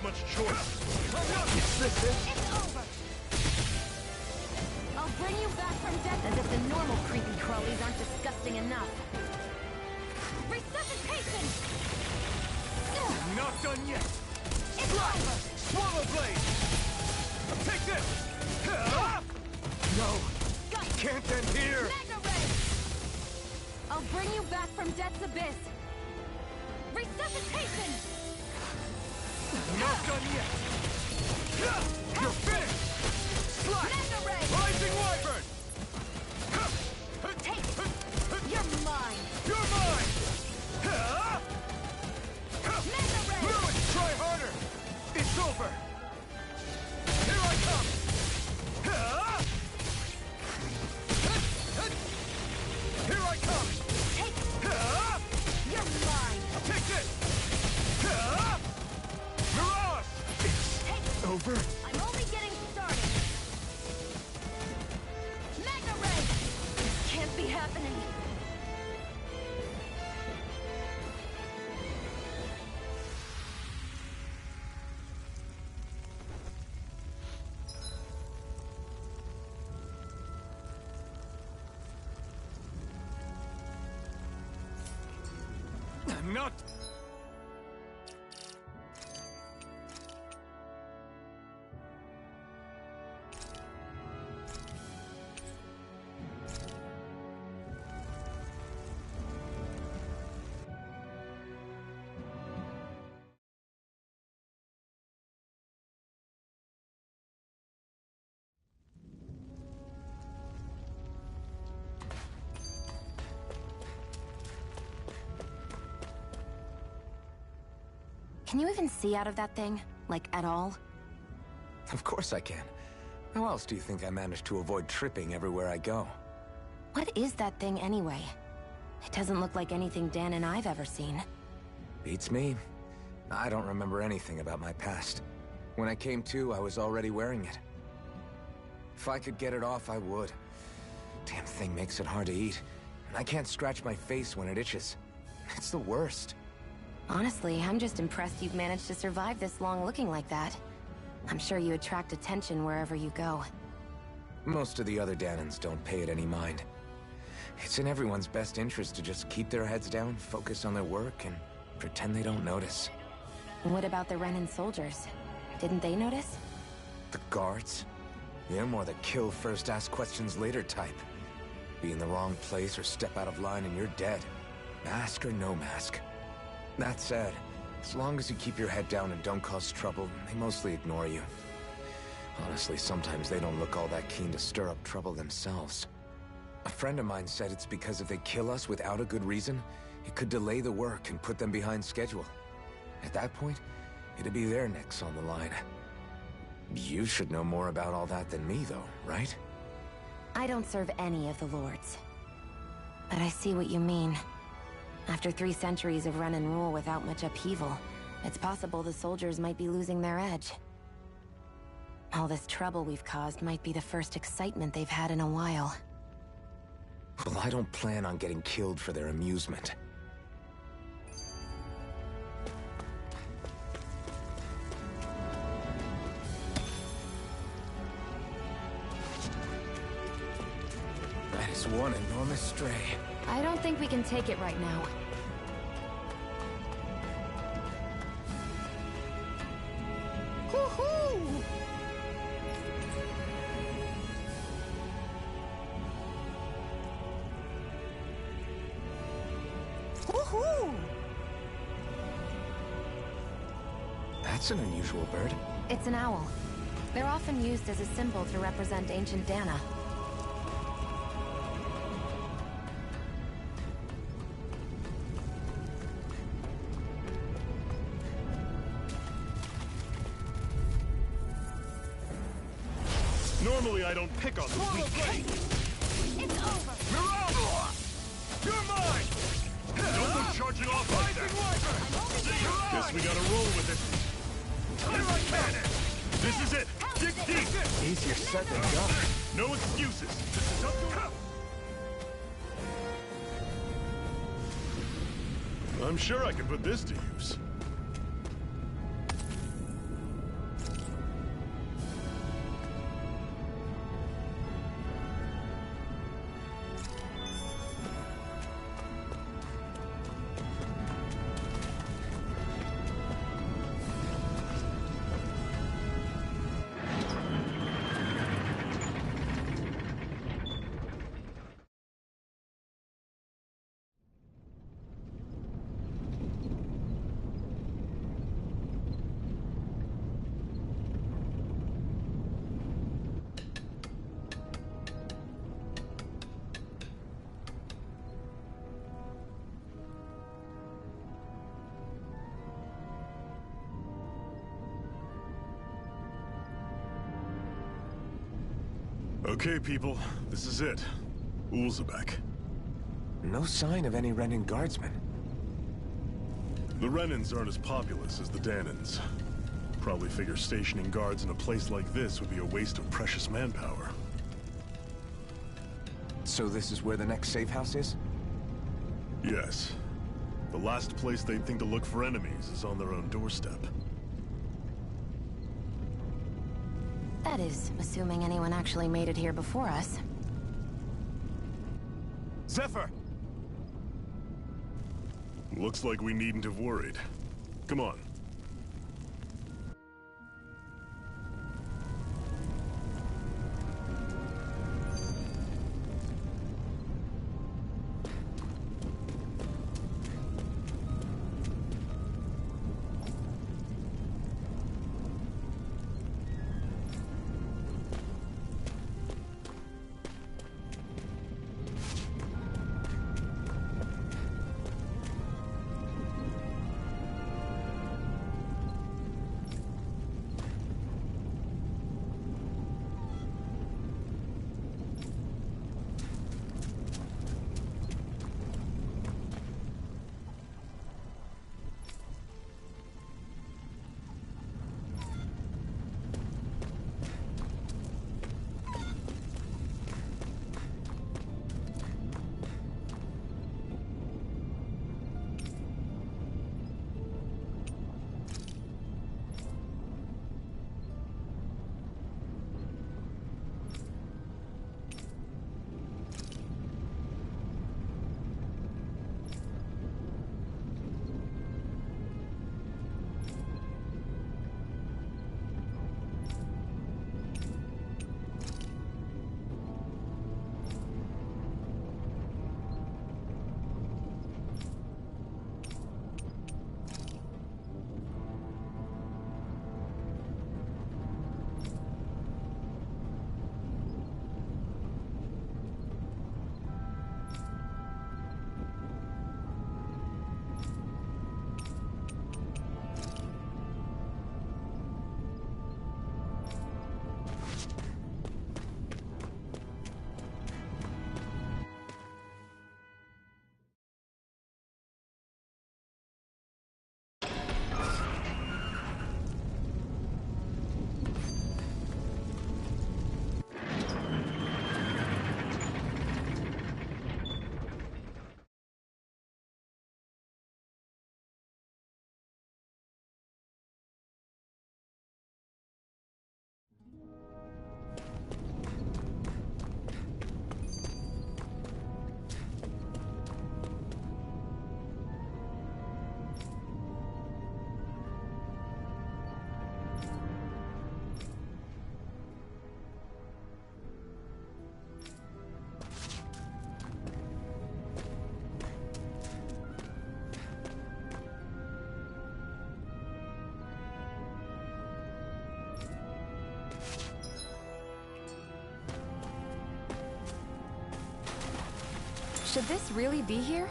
much choice. It's over. I'll bring you back from death. As if the normal creepy crawlies aren't disgusting enough. Resuscitation! Not done yet. It's over. Swallow blade. Take this. No. Can't end here. Mega Ray! I'll bring you back from death's abyss. Resuscitation! Not done yet. You're finished. Slash. Mega Ray! Rising Wyvern. Take it. You're mine. You're mine. Mega Ray! Ruin, try harder. It's over. Here I come. Here I come. Take it. You're mine. Take this. Mirage. Take it. Over. I'm only getting started. Mega Ray! This can't be happening. I'm not. Can you even see out of that thing? Like, at all? Of course I can. How else do you think I managed to avoid tripping everywhere I go? What is that thing anyway? It doesn't look like anything Dan and I've ever seen. Beats me. I don't remember anything about my past. When I came to, I was already wearing it. If I could get it off, I would. Damn thing makes it hard to eat. And I can't scratch my face when it itches. It's the worst. Honestly, I'm just impressed you've managed to survive this long looking like that. I'm sure you attract attention wherever you go. Most of the other Danans don't pay it any mind. It's in everyone's best interest to just keep their heads down, focus on their work, and pretend they don't notice. What about the Renan soldiers? Didn't they notice? The guards? They're more the kill first, ask questions later type. Be in the wrong place or step out of line and you're dead. Mask or no mask. That said, as long as you keep your head down and don't cause trouble, they mostly ignore you. Honestly, sometimes they don't look all that keen to stir up trouble themselves. A friend of mine said it's because if they kill us without a good reason, it could delay the work and put them behind schedule. At that point, it'd be their necks on the line. You should know more about all that than me, though, right? I don't serve any of the lords. But I see what you mean. After 3 centuries of run and rule without much upheaval, it's possible the soldiers might be losing their edge. All this trouble we've caused might be the first excitement they've had in a while. Well, I don't plan on getting killed for their amusement. That is one enormous stray. I don't think we can take it right now. Woohoo! Woohoo! That's an unusual bird. It's an owl. They're often used as a symbol to represent ancient Dana. Normally I don't pick on the weak. It's over! Mirage! You're mine! Don't go charging off like that. Guess we gotta roll with it. Here I can! This is it. Dig deep. Easier said than done. No excuses. I'm sure I can put this to use. Okay, people, this is it. Ulzebek. No sign of any Renin guardsmen. The Renins aren't as populous as the Danins. Probably figure stationing guards in a place like this would be a waste of precious manpower. So this is where the next safe house is? Yes. The last place they'd think to look for enemies is on their own doorstep. That is, assuming anyone actually made it here before us. Zephyr! Looks like we needn't have worried. Come on. Should this really be here?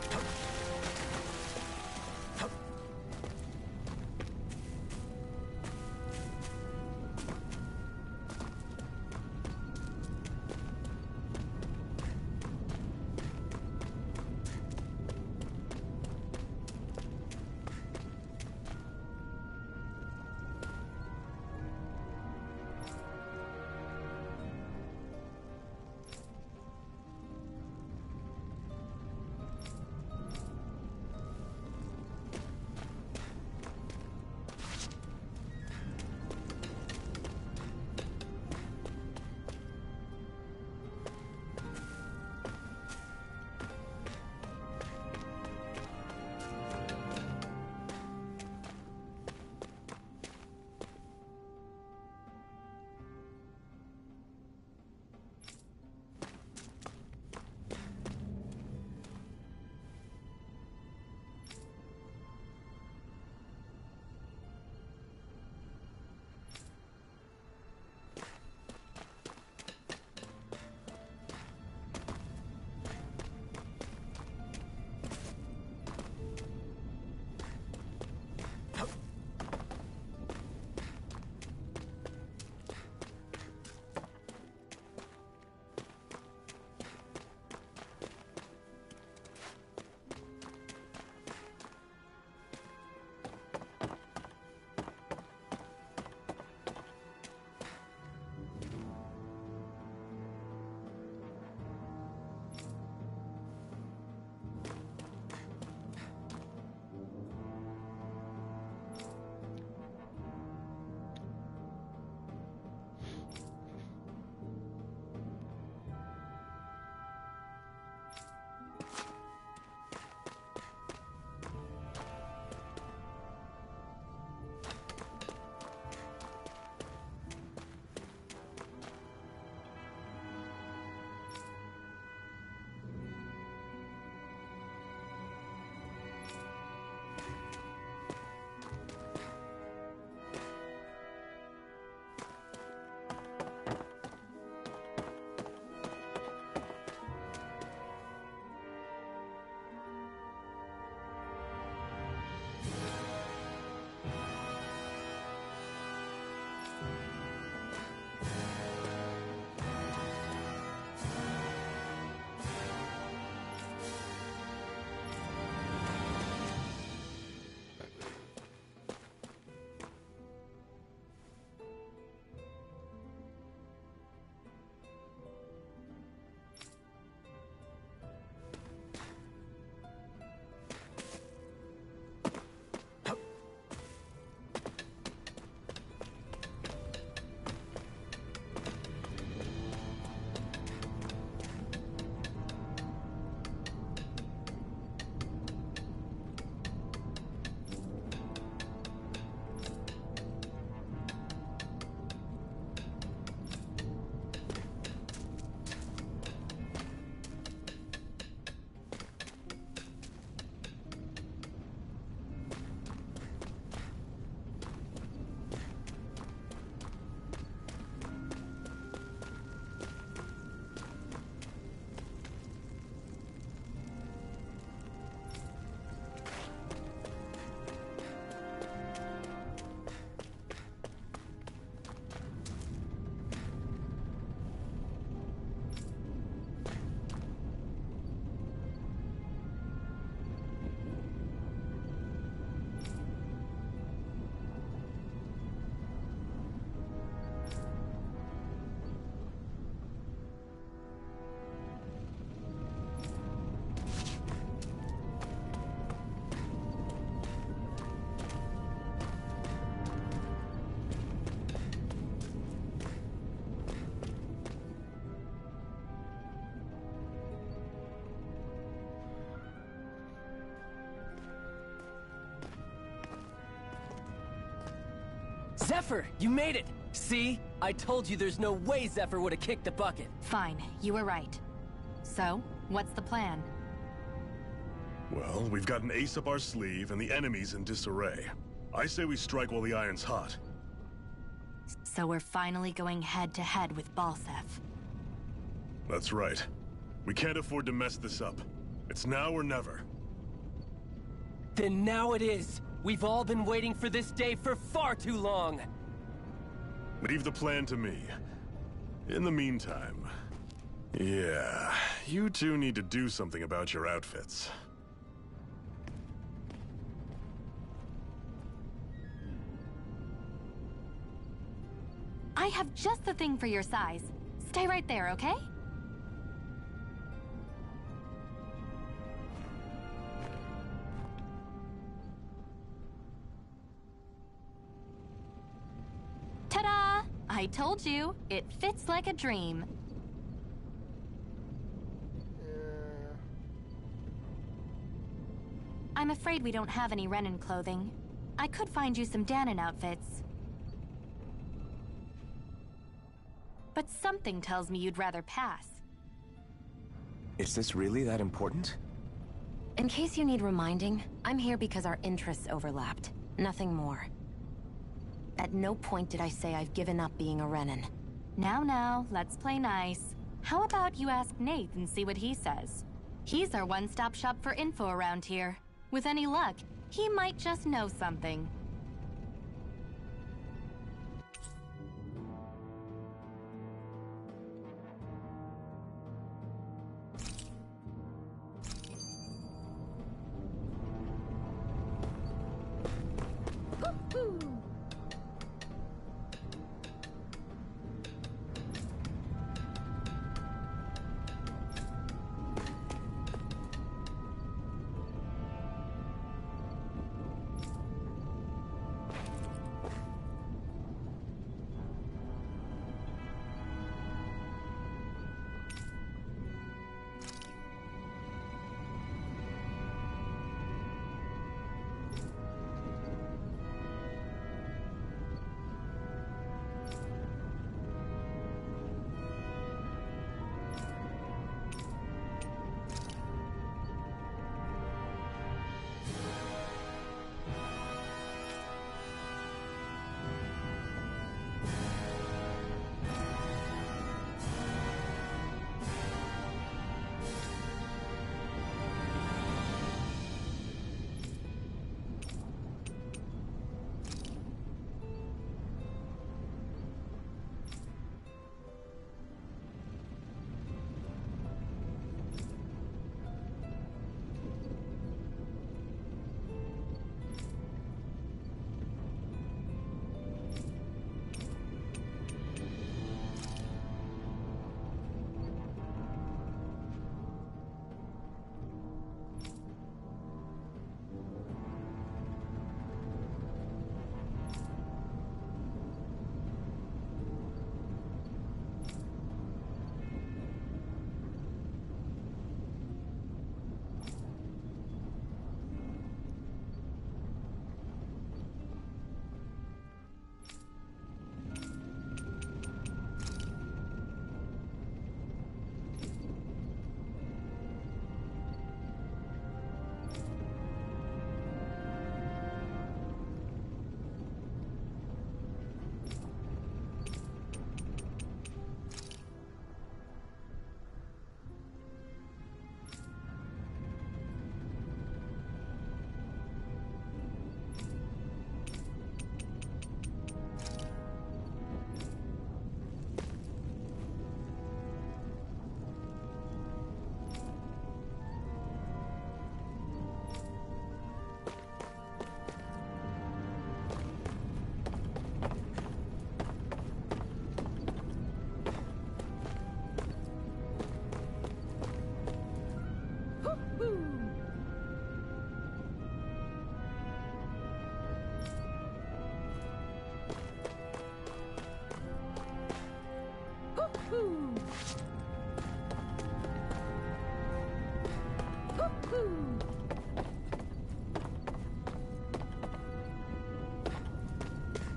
Zephyr, you made it! See? I told you there's no way Zephyr would have kicked the bucket. Fine, you were right. So, what's the plan? Well, we've got an ace up our sleeve and the enemy's in disarray. I say we strike while the iron's hot. So we're finally going head-to-head with Balseph. That's right. We can't afford to mess this up. It's now or never. Then now it is! We've all been waiting for this day for far too long! Leave the plan to me. In the meantime... yeah, you two need to do something about your outfits. I have just the thing for your size. Stay right there, okay? Ta-da! I told you, it fits like a dream. I'm afraid we don't have any Renin clothing. I could find you some Danon outfits. But something tells me you'd rather pass. Is this really that important? In case you need reminding, I'm here because our interests overlapped. Nothing more. At no point did I say I've given up being a Renin. Now, let's play nice. How about you ask Nath and see what he says? He's our one-stop shop for info around here. With any luck, he might just know something.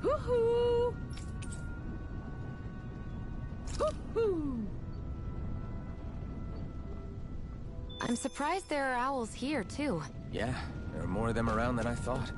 Woohoo! I'm surprised there are owls here, too. Yeah, there are more of them around than I thought.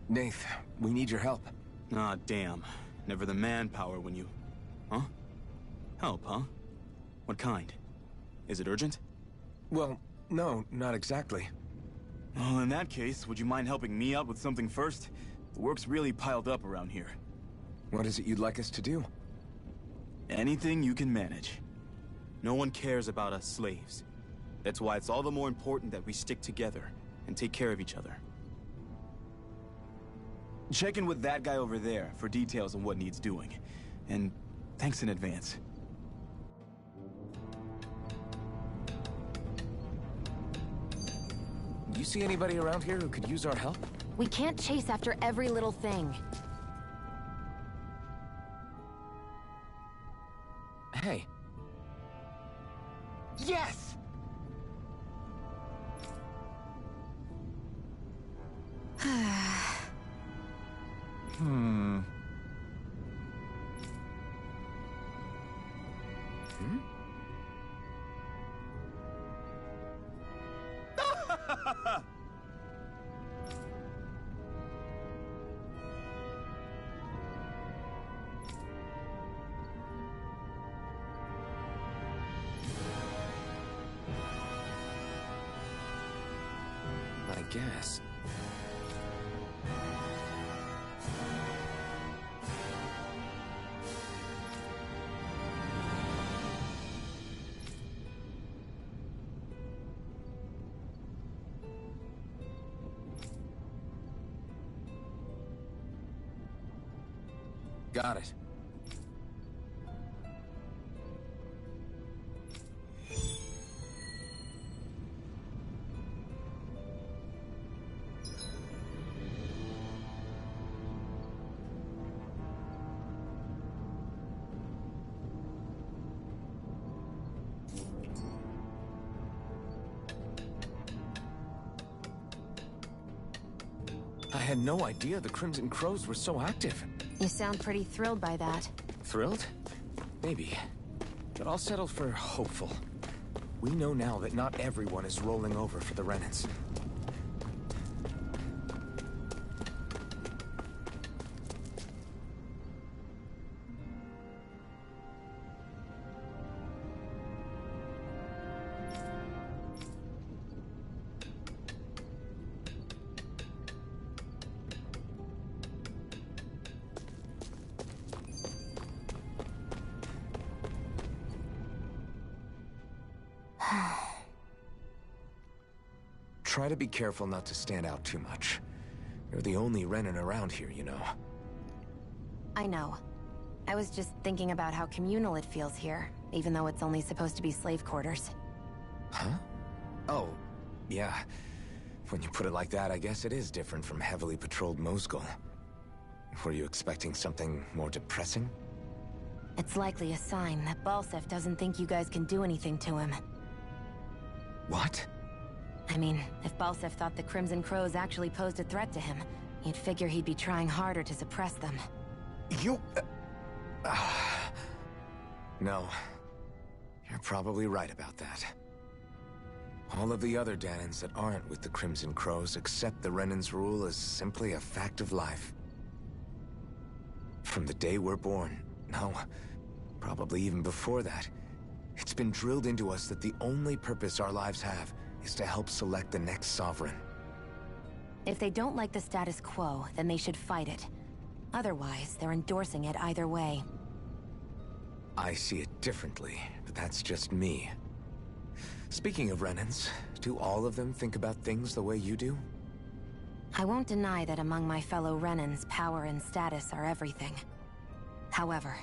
Nath, we need your help. Ah, damn. Never the manpower when you... Huh? Help, huh? What kind? Is it urgent? Well, no, not exactly. Well, in that case, would you mind helping me out with something first? The work's really piled up around here. What is it you'd like us to do? Anything you can manage. No one cares about us slaves. That's why it's all the more important that we stick together and take care of each other. Check in with that guy over there for details on what needs doing. And thanks in advance. Do you see anybody around here who could use our help? We can't chase after every little thing. Hey. Yes! Hmm. I guess. Got it. I had no idea the Crimson Crows were so active. You sound pretty thrilled by that. Thrilled? Maybe. But I'll settle for hopeful. We know now that not everyone is rolling over for the Renans. Try to be careful not to stand out too much. You're the only Renan around here, you know. I know. I was just thinking about how communal it feels here, even though it's only supposed to be slave quarters. Huh? Oh, yeah. When you put it like that, I guess it is different from heavily patrolled Mosgul. Were you expecting something more depressing? It's likely a sign that Balsef doesn't think you guys can do anything to him. What? I mean, if Balsef thought the Crimson Crows actually posed a threat to him, you'd figure he'd be trying harder to suppress them. You... No. You're probably right about that. All of the other Danans that aren't with the Crimson Crows accept the Renan's rule as simply a fact of life. From the day we're born, no, probably even before that, it's been drilled into us that the only purpose our lives have is to help select the next sovereign. If they don't like the status quo, then they should fight it. Otherwise, they're endorsing it either way. I see it differently, but that's just me. Speaking of Renans, do all of them think about things the way you do? I won't deny that among my fellow Renans, power and status are everything. However,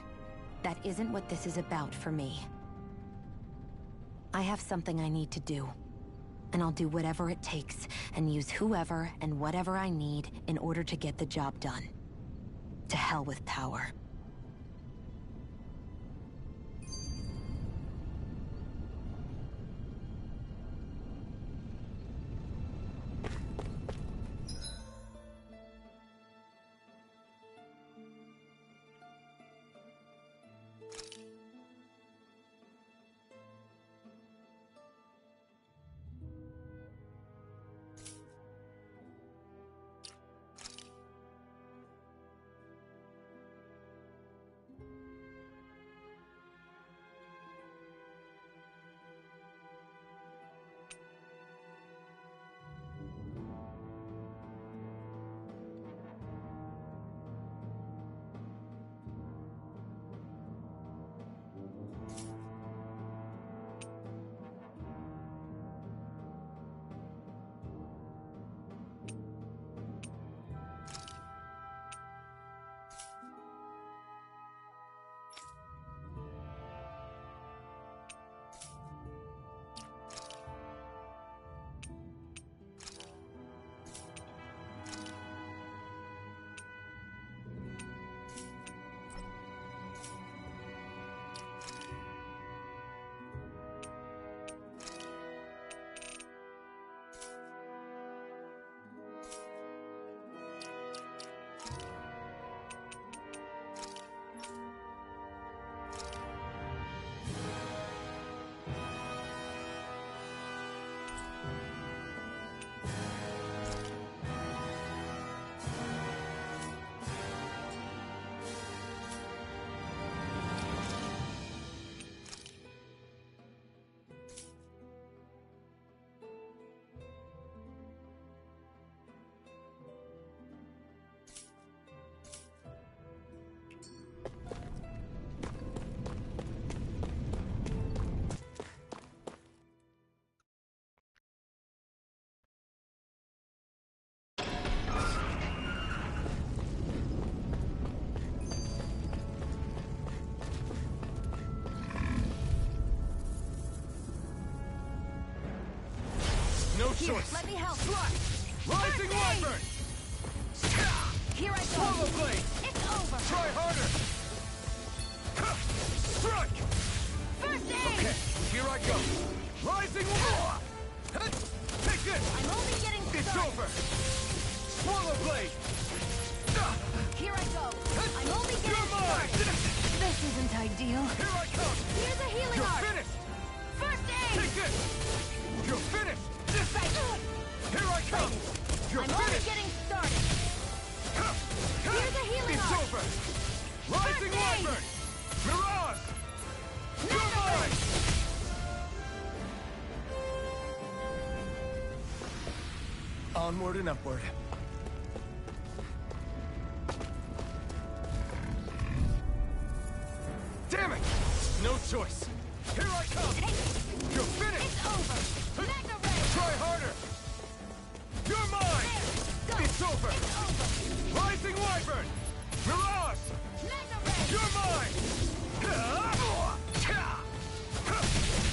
that isn't what this is about for me. I have something I need to do, and I'll do whatever it takes, and use whoever and whatever I need in order to get the job done. To hell with power. No Here, choice. let me help. Rising Wyvern! Here I go. Swallow blade! It's over. Try harder! Strike! First aid. Okay, here I go. Rising War! Take this! I'm only getting It's started. over! Swallow blade! Here I go. I'm only getting You're mine! started. This isn't ideal. Here I come! Here's a healing You're art. finished! First aid. Take this! You're finished! Here I come! You're I'm only finished! getting started. Here's a healing It's art. over! Rising First aid. Wyvern! Mirage! You're mine! Onward and upward. Damn it! No choice! Here I come! You're finished! It's over. Magna Ray. Try harder! You're mine! Go. It's over! It's over. Rising Wyvern! Mirage! Magna Ray. You're mine!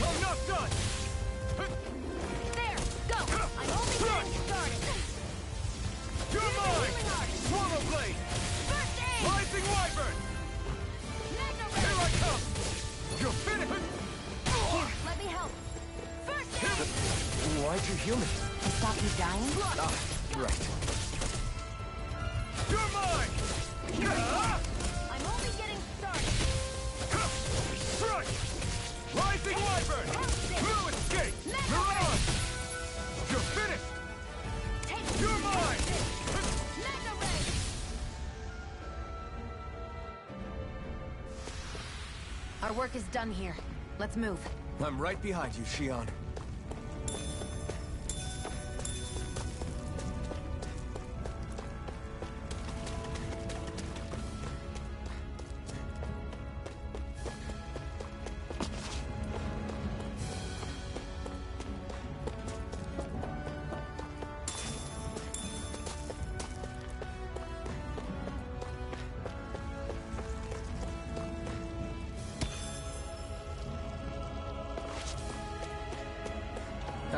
I'm not done! There. Go. I'm only getting started. You're Here's a mine! healing art. Swallow blade! First aid. Rising Wyvern! Magna Here Ray. I come! You're finished! Here, let me help. First aid. Why'd you heal me? To stop you dying? Ah, right. You're mine! I'm only getting started. Strike! Rising Wyvern! No escape! Magna Mirage! You're finished! Take You're mine! Magna Ray. Our work is done here. Let's move. I'm right behind you, Shion.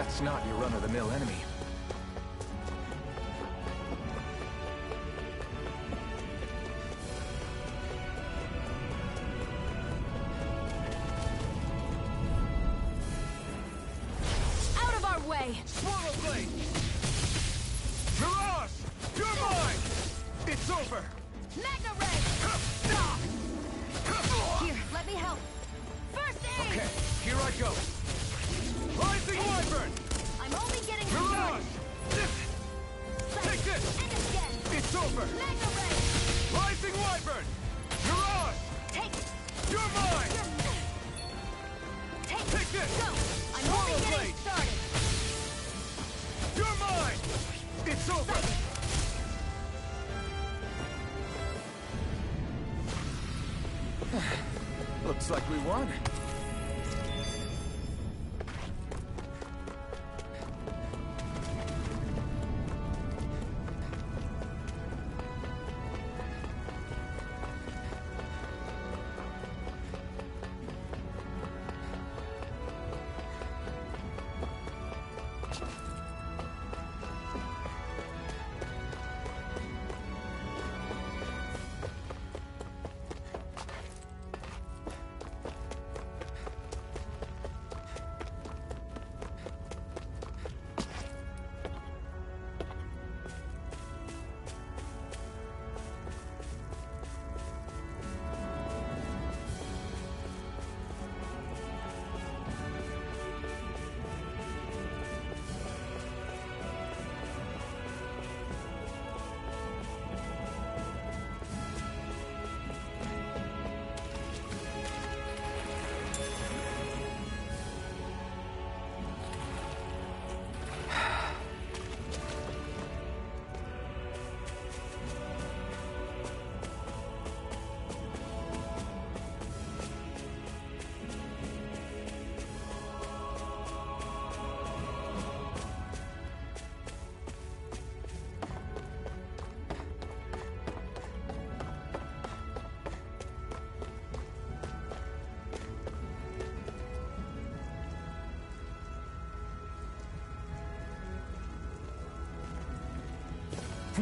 That's not your run-of-the-mill enemy. Out of our way! Swallow Blade! Mirage! You're mine! It's over! Magna Ray! Here, let me help. First aid! Okay, here I go. Rising Wyvern! I'm only getting Mirage! Take this! And again! It's over! Magna Ray! Rising Wyvern! Mirage! Take it! You're mine! Take this! Go! I'm Swallow only getting Blade! started! You're mine! It's over! Looks like we won.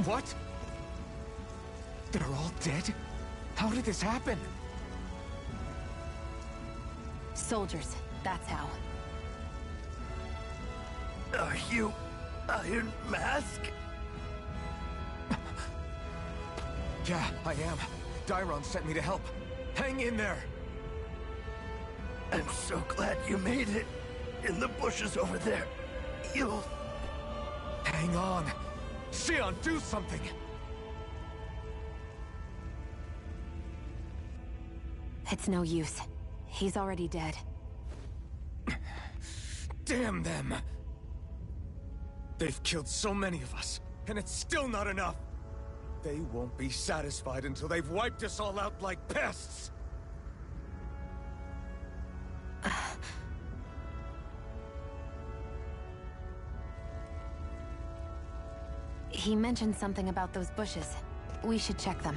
What? They're all dead? How did this happen? Soldiers, that's how. Are you Iron Mask? Yeah, I am. Dairon sent me to help. Hang in there! I'm so glad you made it. In the bushes over there. You'll... Hang on! Xion, do something! It's no use. He's already dead. Damn them! They've killed so many of us, and it's still not enough! They won't be satisfied until they've wiped us all out like pests! He mentioned something about those bushes. We should check them.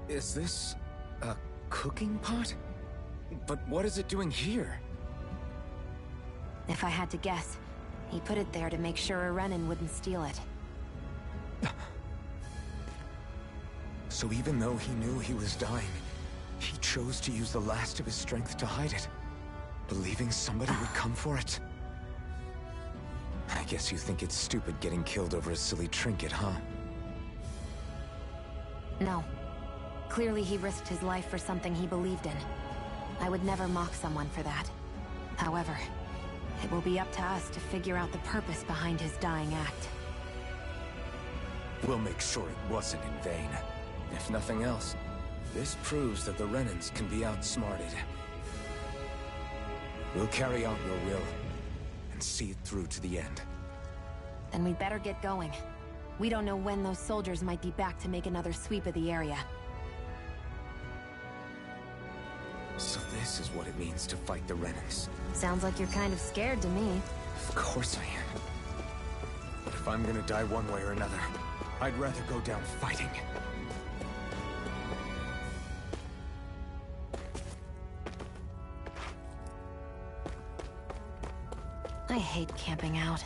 Is this a cooking pot? But what is it doing here? If I had to guess, he put it there to make sure a Renin wouldn't steal it. So even though he knew he was dying, he chose to use the last of his strength to hide it, believing somebody would come for it. I guess you think it's stupid getting killed over a silly trinket, huh? No. Clearly he risked his life for something he believed in. I would never mock someone for that. However, it will be up to us to figure out the purpose behind his dying act. We'll make sure it wasn't in vain. If nothing else, this proves that the Renins can be outsmarted. We'll carry out your will, and see it through to the end. Then we'd better get going. We don't know when those soldiers might be back to make another sweep of the area. So this is what it means to fight the Renins. Sounds like you're kind of scared to me. Of course I am. But if I'm gonna die one way or another, I'd rather go down fighting. I hate camping out.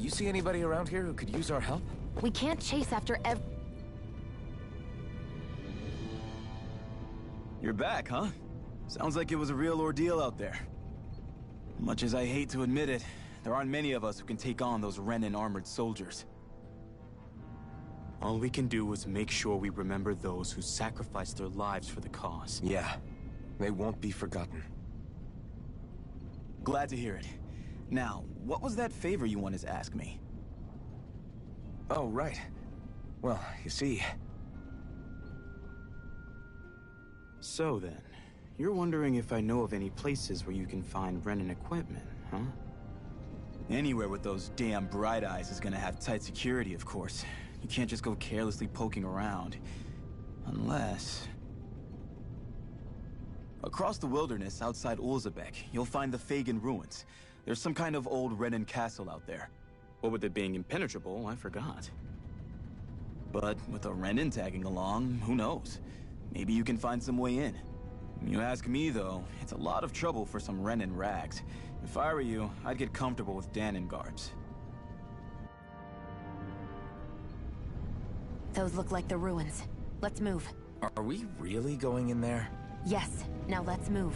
You see anybody around here who could use our help? We can't chase after You're back, huh? Sounds like it was a real ordeal out there. Much as I hate to admit it, there aren't many of us who can take on those Renan armored soldiers. All we can do is make sure we remember those who sacrificed their lives for the cause. Yeah, they won't be forgotten. Glad to hear it. Now, what was that favor you wanted to ask me? Oh, right. Well, you see... So then, you're wondering if I know of any places where you can find Renin equipment, huh? Anywhere with those damn bright eyes is gonna have tight security, of course. You can't just go carelessly poking around. Unless... Across the wilderness outside Ulzebek, you'll find the Fagan ruins. There's some kind of old Renin castle out there. What with it being impenetrable, I forgot. But with a Renin tagging along, who knows? Maybe you can find some way in. You ask me, though, it's a lot of trouble for some Renin rags. If I were you, I'd get comfortable with Danon garbs. Those look like the ruins. Let's move. Are we really going in there? Yes. Now let's move.